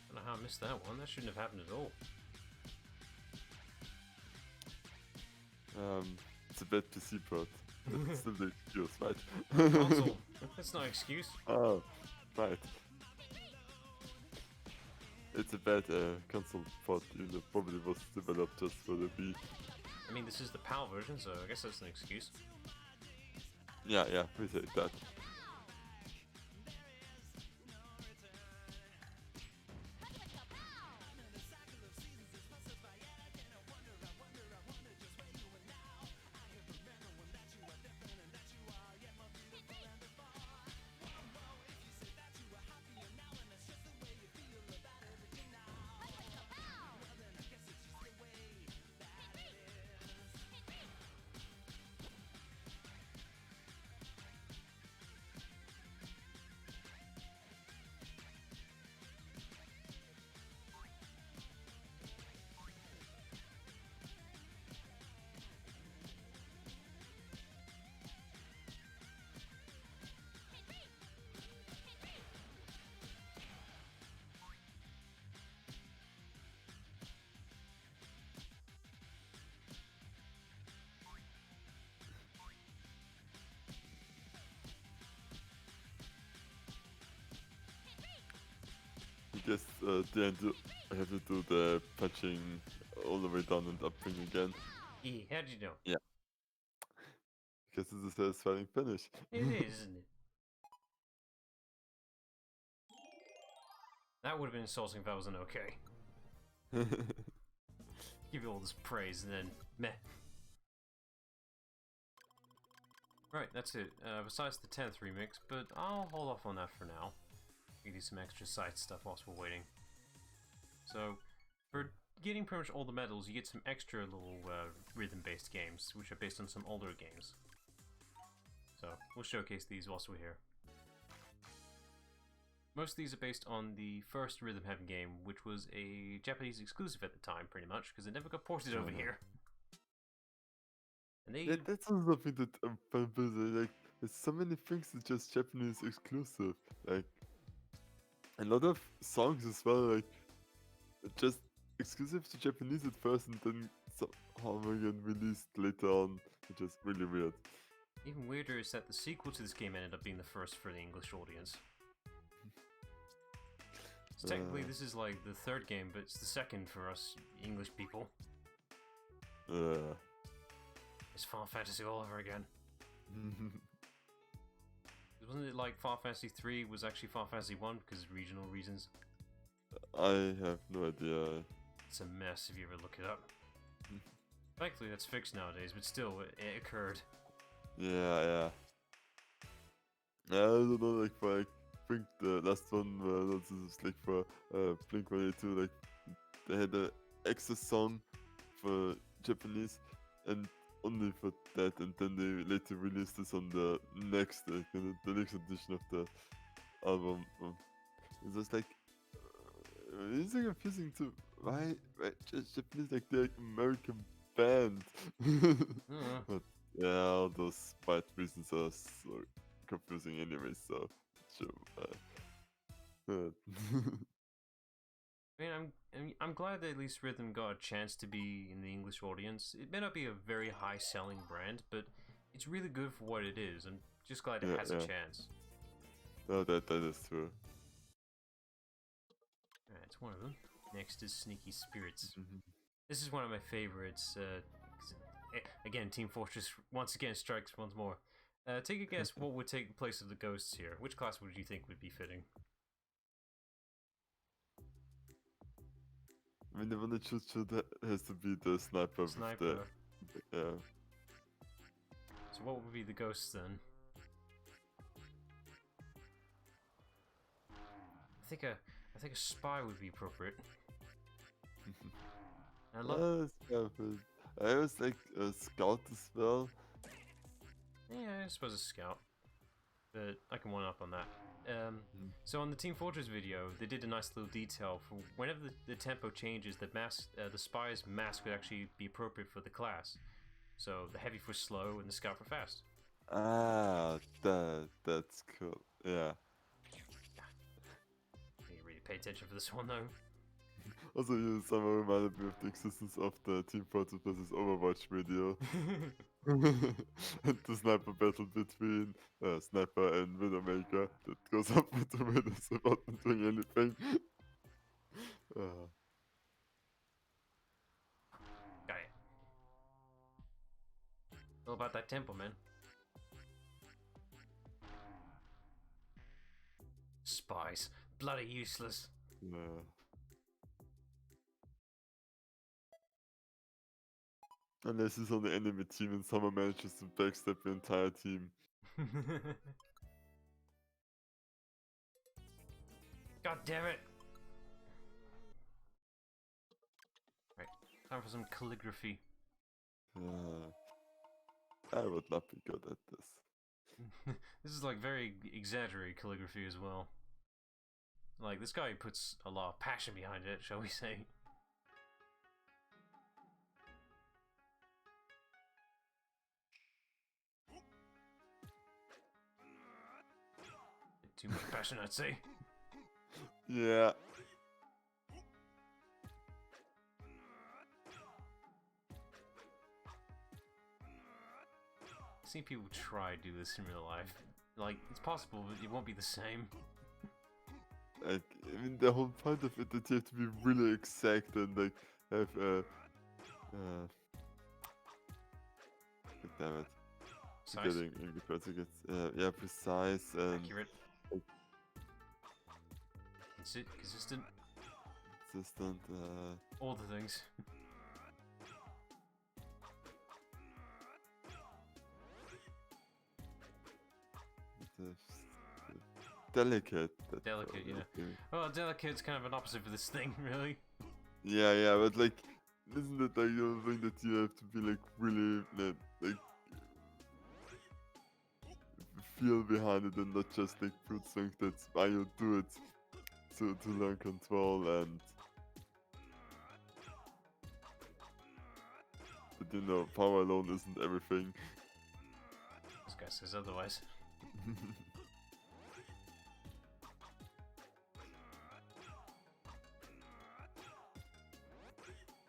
I don't know how I missed that one. That shouldn't have happened at all. It's a bad PC port. That's still the excuse, right? Console. That's not an excuse. Oh, right. It's a bad console port, even though probably was developed just for the Wii. I mean, this is the PAL version, so I guess that's an excuse. Yeah, we say that. I guess I have to do the punching all the way down and upping again. How'd you know? Yeah. Because it's a satisfying finish. It is, isn't it? That would have been insulting if I wasn't okay. Give you all this praise and then meh. Right, that's it. Besides the 10th remix, but I'll hold off on that for now. We can do some extra side stuff whilst we're waiting. So, for getting pretty much all the medals, you get some extra little rhythm-based games, which are based on some older games. So, we'll showcase these whilst we're here. Most of these are based on the first Rhythm Heaven game, which was a Japanese exclusive at the time, pretty much, because it never got ported over here. And they... That's also something that I'm fun with. Like, there's so many things that's just Japanese exclusive. Like, a lot of songs as well, like, just exclusive to Japanese at first and then somehow again released later on, which is really weird. Even weirder is that the sequel to this game ended up being the first for the English audience. So technically this is like the third game, but it's the second for us English people. It's Final Fantasy all over again. Wasn't it like Final Fantasy 3 was actually Final Fantasy 1 because of regional reasons? I have no idea. It's a mess if you ever look it up. Thankfully that's fixed nowadays, but still, it occurred. Yeah. I don't know, like, for, I think the last one, this is like for Blink-182, like, they had an extra song for Japanese, and only for that, and then they later released this on the next, the next edition of the album. It's just like, it's like confusing too. Why just Japanese, like the American band? But yeah, all those bad reasons are so confusing anyway, so sure. I mean, I'm glad that at least Rhythm got a chance to be in the English audience. It may not be a very high-selling brand, but it's really good for what it is. I'm just glad it has a chance. No, that is true. Alright, it's one of them. Next is Sneaky Spirits. This is one of my favorites. Again, Team Fortress once again strikes once more. Take a guess what would take the place of the ghosts here. Which class would you think would be fitting? I mean, the one that should has to be the sniper. Sniper. With the, yeah. So what would be the ghosts then? I think a spy would be appropriate. I love. I was like a scout as well. Yeah, I suppose a scout. But I can one up on that. So on the Team Fortress video, they did a nice little detail for whenever the tempo changes, the spy's mask would actually be appropriate for the class. So the heavy for slow and the scout for fast. Ah, that's cool. Yeah. You really pay attention for this one though. Also, you somehow reminded me of the existence of the Team Fortress vs Overwatch video. And the sniper battle between Sniper and Widowmaker that goes up with the winners without them doing anything. Got it. All about that tempo, man. Spies. Bloody useless. Yeah. Unless he's on the enemy team and someone manages to backstab the entire team. God damn it! Right, time for some calligraphy. I would not be good at this. This is like very exaggerated calligraphy as well. Like, this guy puts a lot of passion behind it, shall we say. Too much passion, I'd say. Yeah. I've seen people try to do this in real life. Like, it's possible, but it won't be the same. Like, I mean, the whole point of it that you have to be really exact and like have damn it. Precise. Getting because it gets yeah, precise and Accurate. Consistent. consistent. All the things. Delicate. Delicate, yeah. Well, delicate's kind of an opposite for this thing, really. Yeah, but like, isn't it like the thing that you have to be like really like feel behind it and not just like put something that's why you do it to learn control and but you know power alone isn't everything. This guy says otherwise.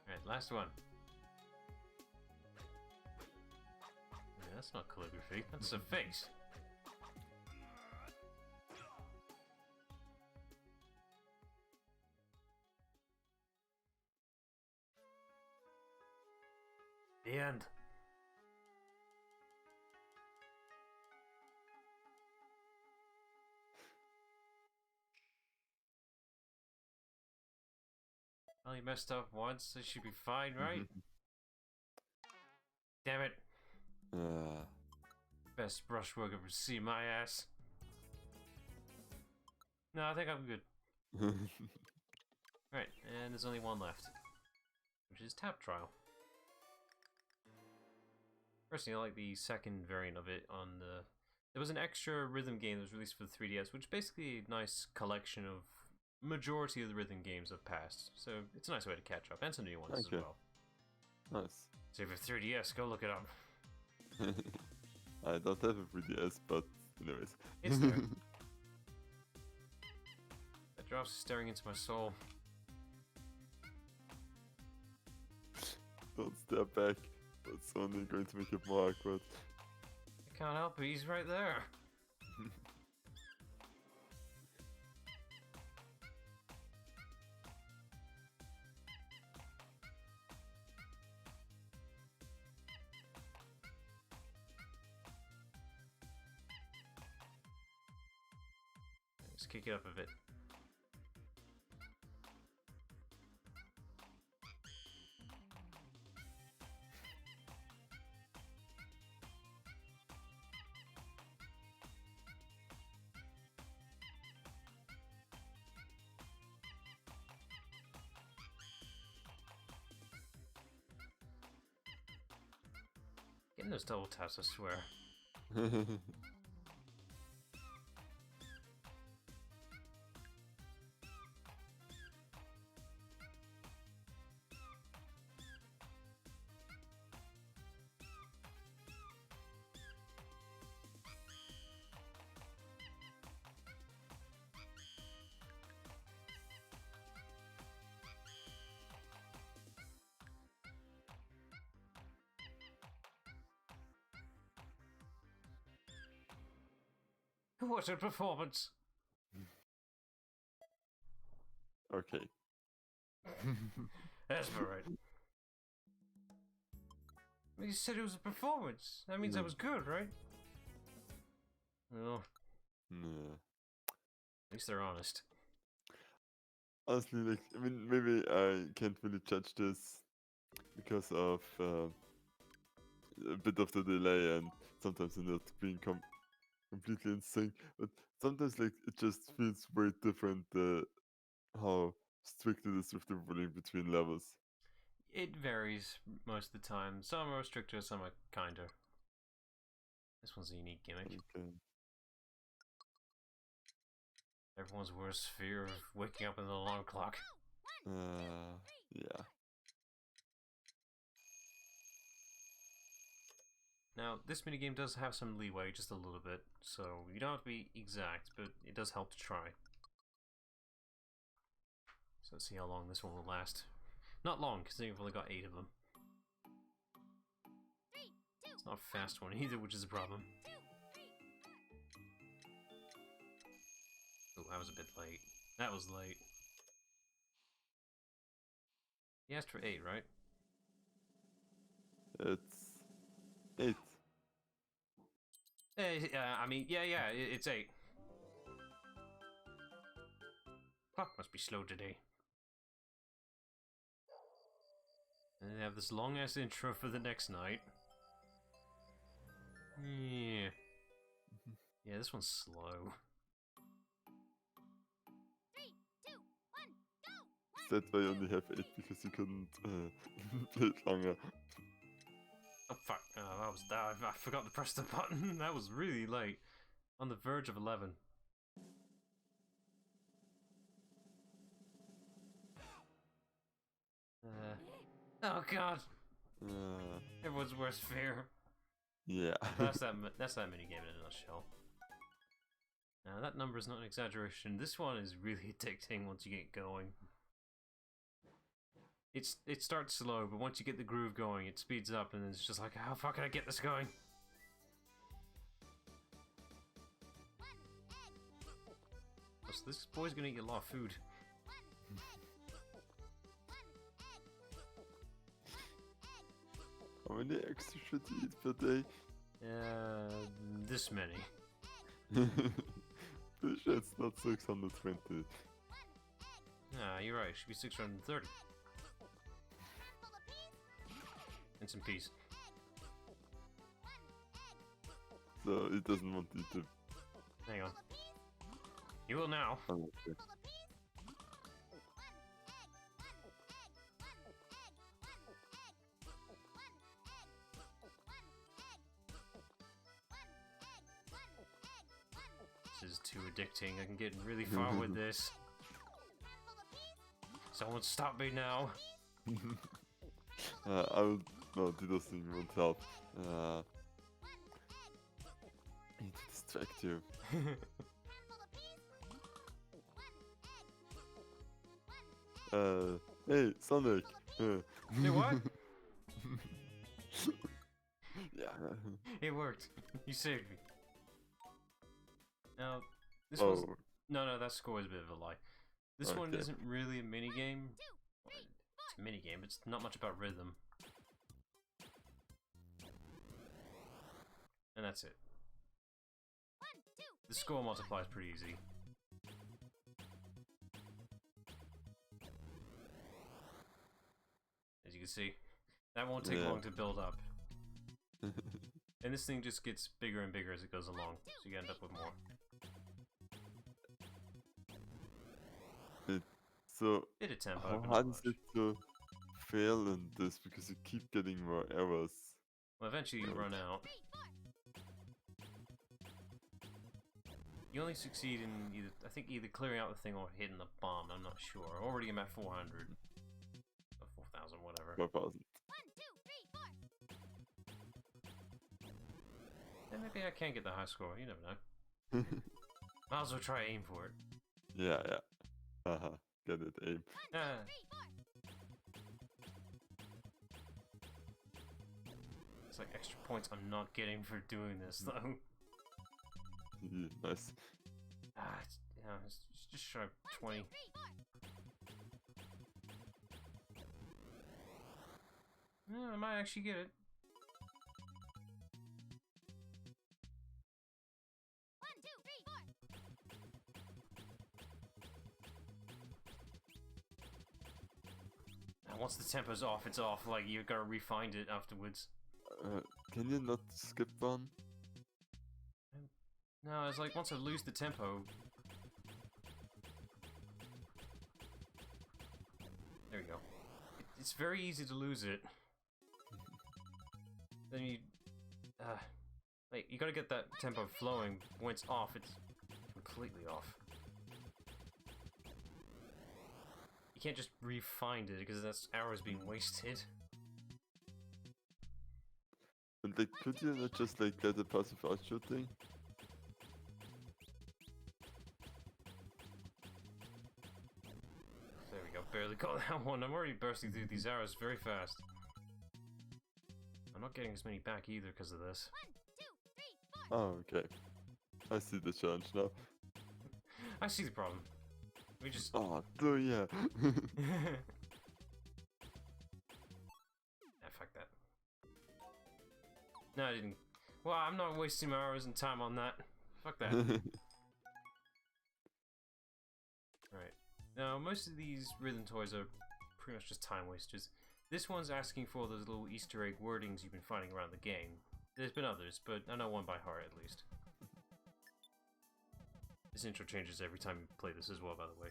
Alright, last one. Yeah, that's not calligraphy, that's a face. The end. Well, you messed up once, it should be fine, right? Damn it. Best brushwork I've ever seen my ass. No, I think I'm good. Right, and there's only one left, which is Tap Trial. Personally, I like the second variant of it on the... There was an extra rhythm game that was released for the 3DS, which is basically a nice collection of majority of the rhythm games of past. So it's a nice way to catch up, and some new ones as well. Nice. So if you have 3DS, go look it up. I don't have a 3DS, but anyways. It's there. That drop's staring into my soul. Don't stare back. That's only going to make it more awkward. I can't help it, he's right there. Let's kick it up a bit. Getting those double taps, I swear. What a performance! Okay. That's alright. You said it was a performance. That means I was good, right? Well, Nah. at least they're honest. Honestly, like, I mean, maybe I can't really judge this because of a bit of the delay and sometimes not being completely in sync. But sometimes, like, it just feels very different how strict it is with the ruling between levels. It varies most of the time. Some are stricter, some are kinder. This one's a unique gimmick. Okay. Everyone's worst fear of waking up in the alarm clock. Yeah. Now, this minigame does have some leeway, just a little bit, so you don't have to be exact, but it does help to try. So let's see how long this one will last. Not long, because we've only got 8 of them. It's not a fast one either, which is a problem. Oh, that was a bit late. That was late. He asked for 8, right? It's 8. I mean, yeah, it's 8. Clock must be slow today. And they have this long-ass intro for the next night. Yeah. Yeah, this one's slow. That's why I only have 8 because you couldn't play it longer. Oh fuck! Oh, that was I forgot to press the button. That was really late. On the verge of 11. Oh god! Everyone's worst fear. Yeah. That's that minigame in a nutshell. Now that number is not an exaggeration. This one is really addicting once you get going. It starts slow, but once you get the groove going, it speeds up, and it's just like, how far can I get this going? So this boy's gonna eat a lot of food. How many eggs should you eat per day? This many. Pretty sure it's not 620. Ah, you're right. It should be 630. And some peas. So it doesn't want you to. Hang on. You will now. Oh, okay. This is too addicting. I can get really far with this. Someone stop me now. I will. No, those things won't help. I need to distract you. Hey, Sonic! Hey, what? Yeah. It worked. You saved me. Now, this Oh, one's... No, that score is a bit of a lie. This one Okay. isn't really a minigame. Well, it's a minigame, but it's not much about rhythm. And that's it. The score multiplies pretty easy. can see. That won't take long to build up. And this thing just gets bigger and bigger as it goes along, so you end up with more. So, Bit of tempo, how but not hard is much. it to fail in this? Because you keep getting more errors. Well, eventually you run out. You only succeed in either, I think, either clearing out the thing or hitting the bomb. I'm not sure. Already I'm at 400. Or 4,000, whatever. 4,000. And maybe I can get the high score. You never know. Might as well try aim for it. Yeah. Haha. Get it, aim. Ah. It's like extra points I'm not getting for doing this, though. Yeah, nice. It's just shy of 20. Yeah, I might actually get it. And once the tempo's off, it's off. Like, you gotta re-find it afterwards. Can you not skip one? No, it's like once I lose the tempo. There we go. It's very easy to lose it. Then you, like, you gotta get that tempo flowing. When it's off, it's completely off. You can't just re-find it because that's hours being wasted. And like, could you not just like let the passive out shooting? There we go, barely got that one. I'm already bursting through these arrows very fast. I'm not getting as many back either because of this. Oh, okay. I see the challenge now. I see the problem. We just... Oh, yeah. fuck that. No, I didn't. Well, I'm not wasting my hours and time on that. Fuck that. Right. Now, most of these rhythm toys are pretty much just time wasters. This one's asking for those little Easter egg wordings you've been finding around the game. There's been others, but I know one by heart at least. This intro changes every time you play this as well, by the way.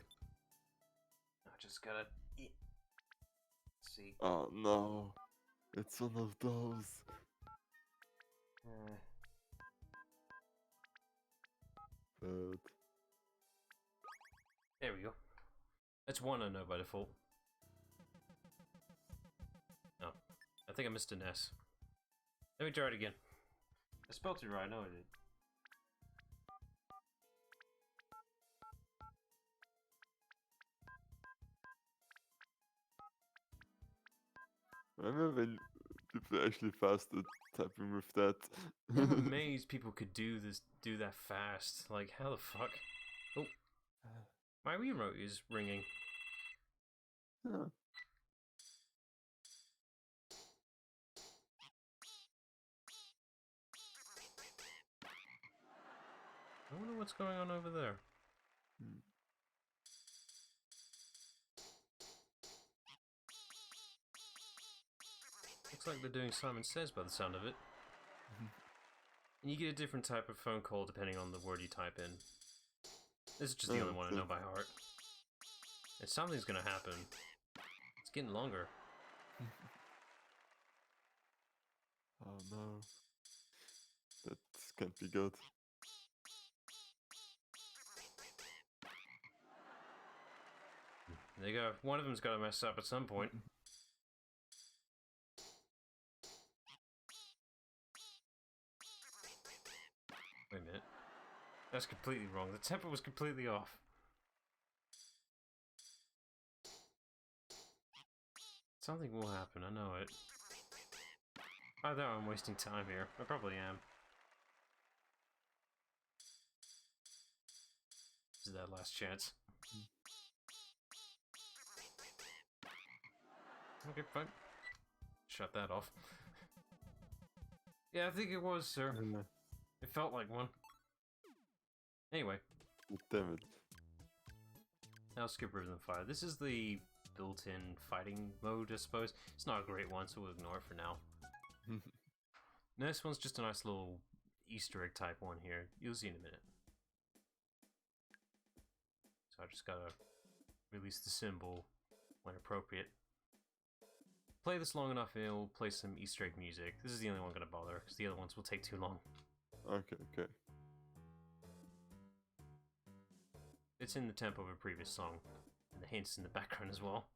I just gotta... see. Oh no. It's one of those. But... There we go. That's one I know by default. Oh, I think I missed an S. Let me try it again. I spelled it right, I know I did. Remember when people actually fasted typing with that? I'm amazed people could do that fast. Like, how the fuck? Oh, my remote is ringing. Yeah. I wonder what's going on over there. Looks like they're doing Simon Says by the sound of it. And you get a different type of phone call depending on the word you type in. This is just the only one I know by heart. And something's gonna happen. It's getting longer. Oh no. That can't be good. There you go. One of them's gotta mess up at some point. Wait a minute. That's completely wrong. The tempo was completely off. Something will happen, I know it. Either I'm wasting time here. I probably am. This is that last chance. Okay, fine. Shut that off. Yeah, I think it was, sir. It felt like one. Anyway. Damn it. Now skip Rhythm Fire. This is the built-in fighting mode, I suppose. It's not a great one, so we'll ignore it for now. This one's just a nice little Easter egg type one here. You'll see in a minute. So I just gotta release the symbol when appropriate. Play this long enough and it'll play some Easter egg music. This is the only one I'm gonna bother, because the other ones will take too long. Okay, okay. It's in the tempo of a previous song, and the hints in the background as well.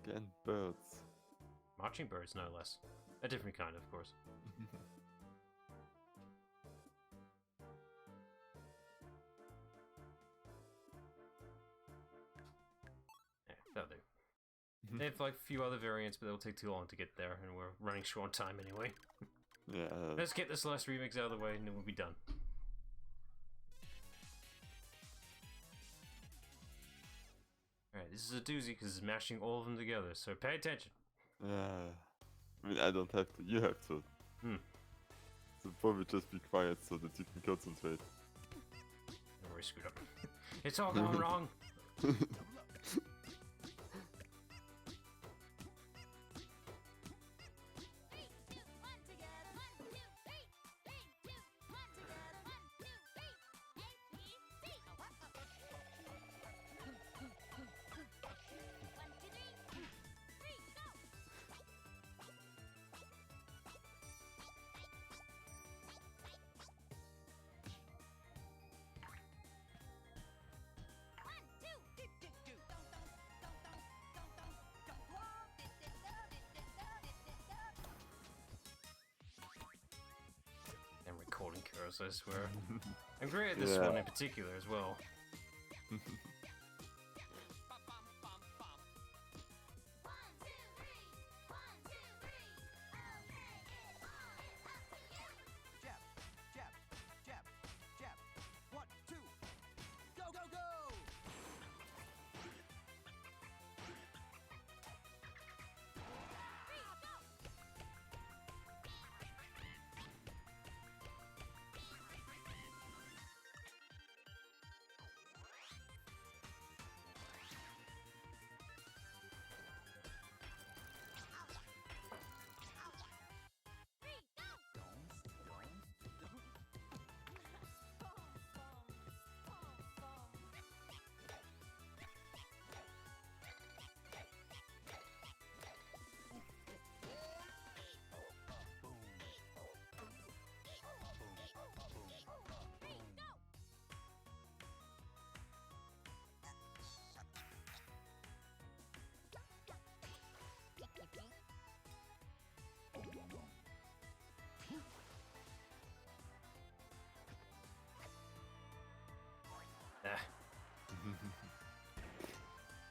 Again, birds. Marching birds, no less. A different kind, of course. Yeah, that'll do. They have like a few other variants, but they'll take too long to get there, and we're running short on time anyway. Yeah. Let's get this last remix out of the way, and then we'll be done. Alright, this is a doozy because it's mashing all of them together, so pay attention. Yeah. I mean, I don't have to. You have to. So probably just be quiet so that you can concentrate. Don't worry, screwed up. It's all going wrong. And recording curves, I swear. I'm great at this one in particular as well. Jab, jab, jab, jab. 1, 2. Go, go, go!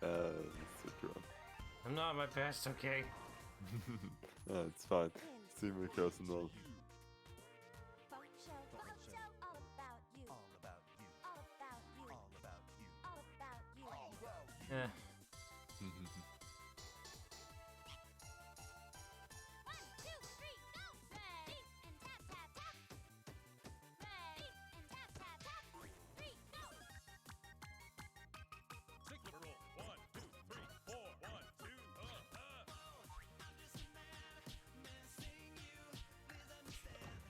Ah, Mr. Grunt. I'm not at my best, okay? It's fine. See me personal. Funk show, all about you, All about you. all about you, All about you. all about you. All about you. Eh. 1, 2, 3, go! Ready and tap tap tap. Ready and tap tap tap. 3, go! Sigma roll. 1, 2, 3, 4. 1, 2,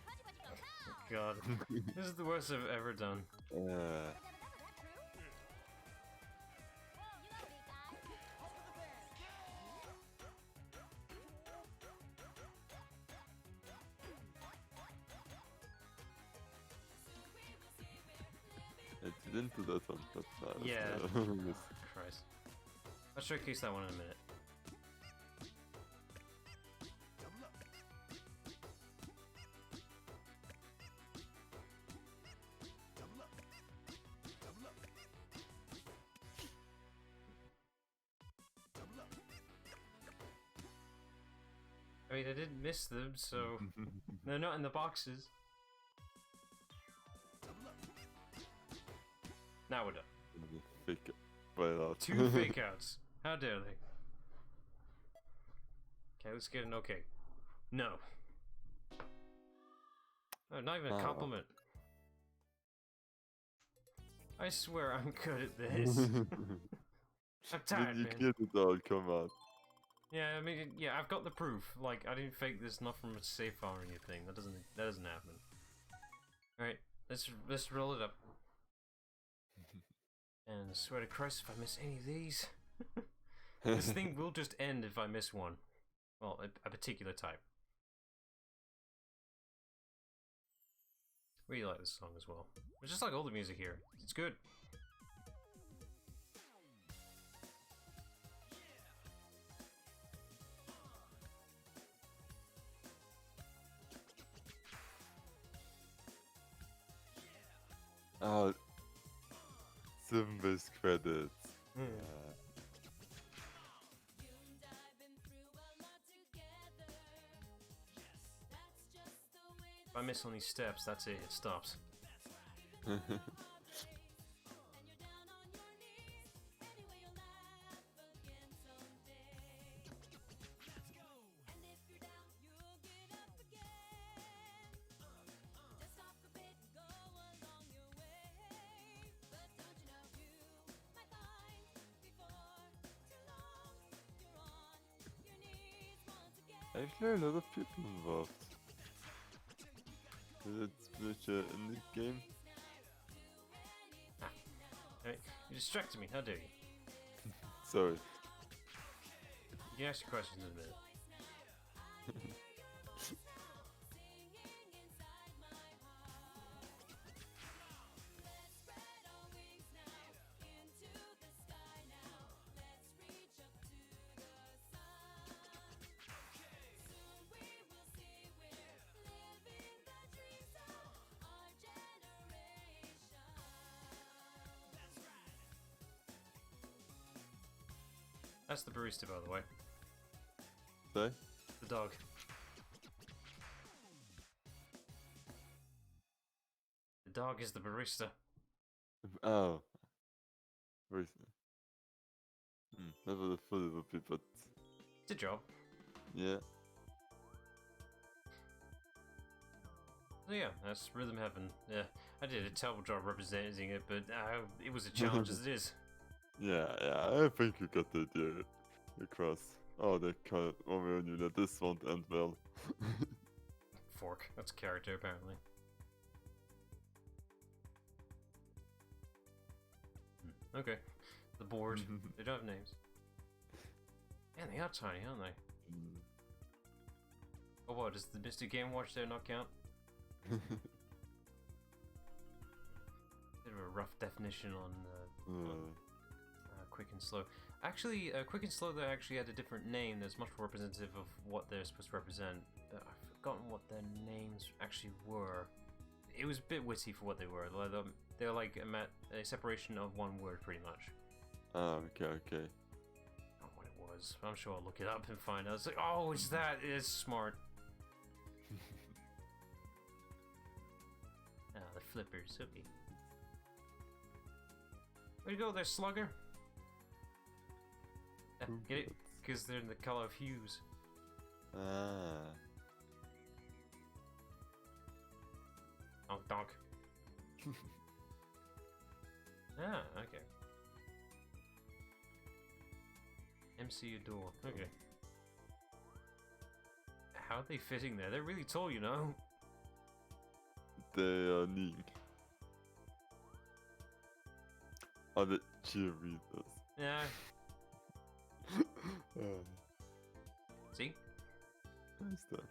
Pudgy pudgy go pow! God. This is the worst I've ever done. Was that true? Whoa, you go, big guy. Off to the band. I didn't do that one, but Yeah. yes. Christ. I'll showcase that one in a minute. Double up. Double up. Double up. Double up. I mean, I didn't miss them, so they're not in the boxes. Double up. Now we're done. Fake right out. 2 fake outs. How dare they? Okay, let's get an okay. No. Oh, not even a Oh. compliment. I swear I'm good at this. I'm tired, You man. cleared it all, come on. Yeah, I mean, yeah, I've got the proof. Like, I didn't fake this, not from a safe file or anything. That doesn't happen. All right, let's roll it up. And I swear to Christ, if I miss any of these, this thing will just end if I miss one. Well, a particular type. Really like this song as well. It's just like all the music here. It's good. Oh, 7 base credits. Hmm. If I miss on these steps, that's it. It stops. Actually, a lot of people involved. Is it such a indie game? Alright, you distracted me. How dare you? Sorry. You can ask your questions in a minute. That's the barista, by the way. Say? The dog. The dog is the barista. Oh. Where is it? Never thought it would be, but It's a job. yeah. So yeah, that's Rhythm Heaven. Yeah, I did a terrible job representing it, but it was a challenge as it is. Yeah, I think you got the idea across. Oh, they kind of knew that this won't end well. Fork. That's character, apparently. Okay. The board. They don't have names. Man, they are tiny, aren't they? Oh, what? Does the Mr. Game Watch there not count? Bit of a rough definition on quick and slow. Actually, quick and slow, they actually had a different name that's much more representative of what they're supposed to represent. I've forgotten what their names actually were. It was a bit witty for what they were. They're like a separation of one word, pretty much. Ah, okay. I don't know what it was. I'm sure I'll look it up and find out. It's like, oh, it's that. It's smart. Ah, the flippers. Okay. Where'd you go there, slugger? Get it? Because they're in the color of hues. Ah. Donk donk. Ah, okay. MC Adore. Okay. How are they fitting there? They're really tall, you know. They are neat. Are the cheerleaders? Yeah. See? Nice that.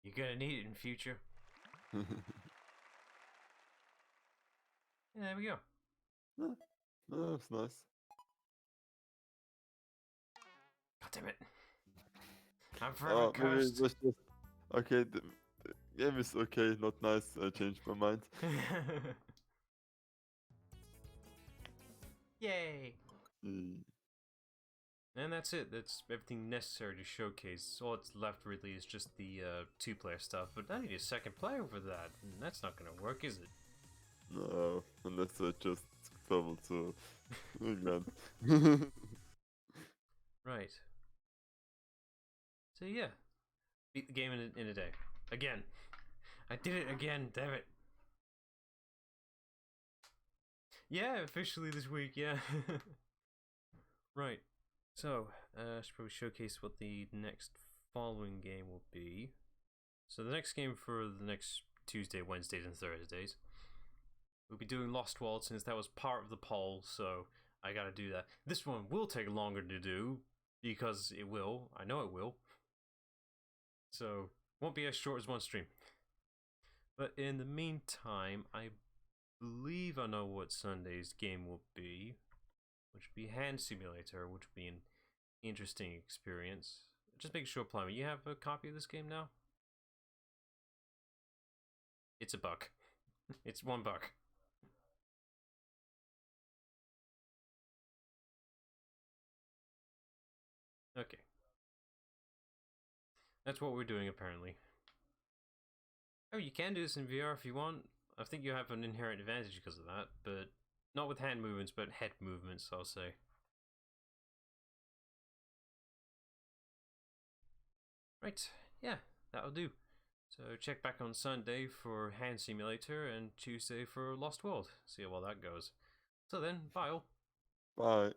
You're gonna need it in future. Yeah, there we go. Oh, that's nice. God damn it. I'm forever Maybe cursed. let's just... Okay, the game is okay, not nice. I changed my mind. Yay. Mm. And that's it. That's everything necessary to showcase. All that's left really is just the 2-player stuff. But I need a second player for that. And that's not gonna work, is it? No, unless I just travel to England. Right. So yeah, beat the game in a day. Again. I did it again, damn it. Yeah, officially this week, yeah. Right. So, I should probably showcase what the next following game will be. So the next game for the next Tuesday, Wednesdays, and Thursdays, we'll be doing Lost World since that was part of the poll, so I gotta do that. This one will take longer to do, because it will. I know it will. So, won't be as short as one stream. But in the meantime, I believe I know what Sunday's game will be, which would be Hand Simulator, which would be an interesting experience. Just make sure, Plumber, you have a copy of this game now? It's $1. It's $1. Okay. That's what we're doing, apparently. Oh, you can do this in VR if you want. I think you have an inherent advantage because of that, but not with hand movements, but head movements, I'll say. Right, yeah, that'll do. So check back on Sunday for Hand Simulator and Tuesday for Lost World. See how well that goes. So then, bye all. Bye.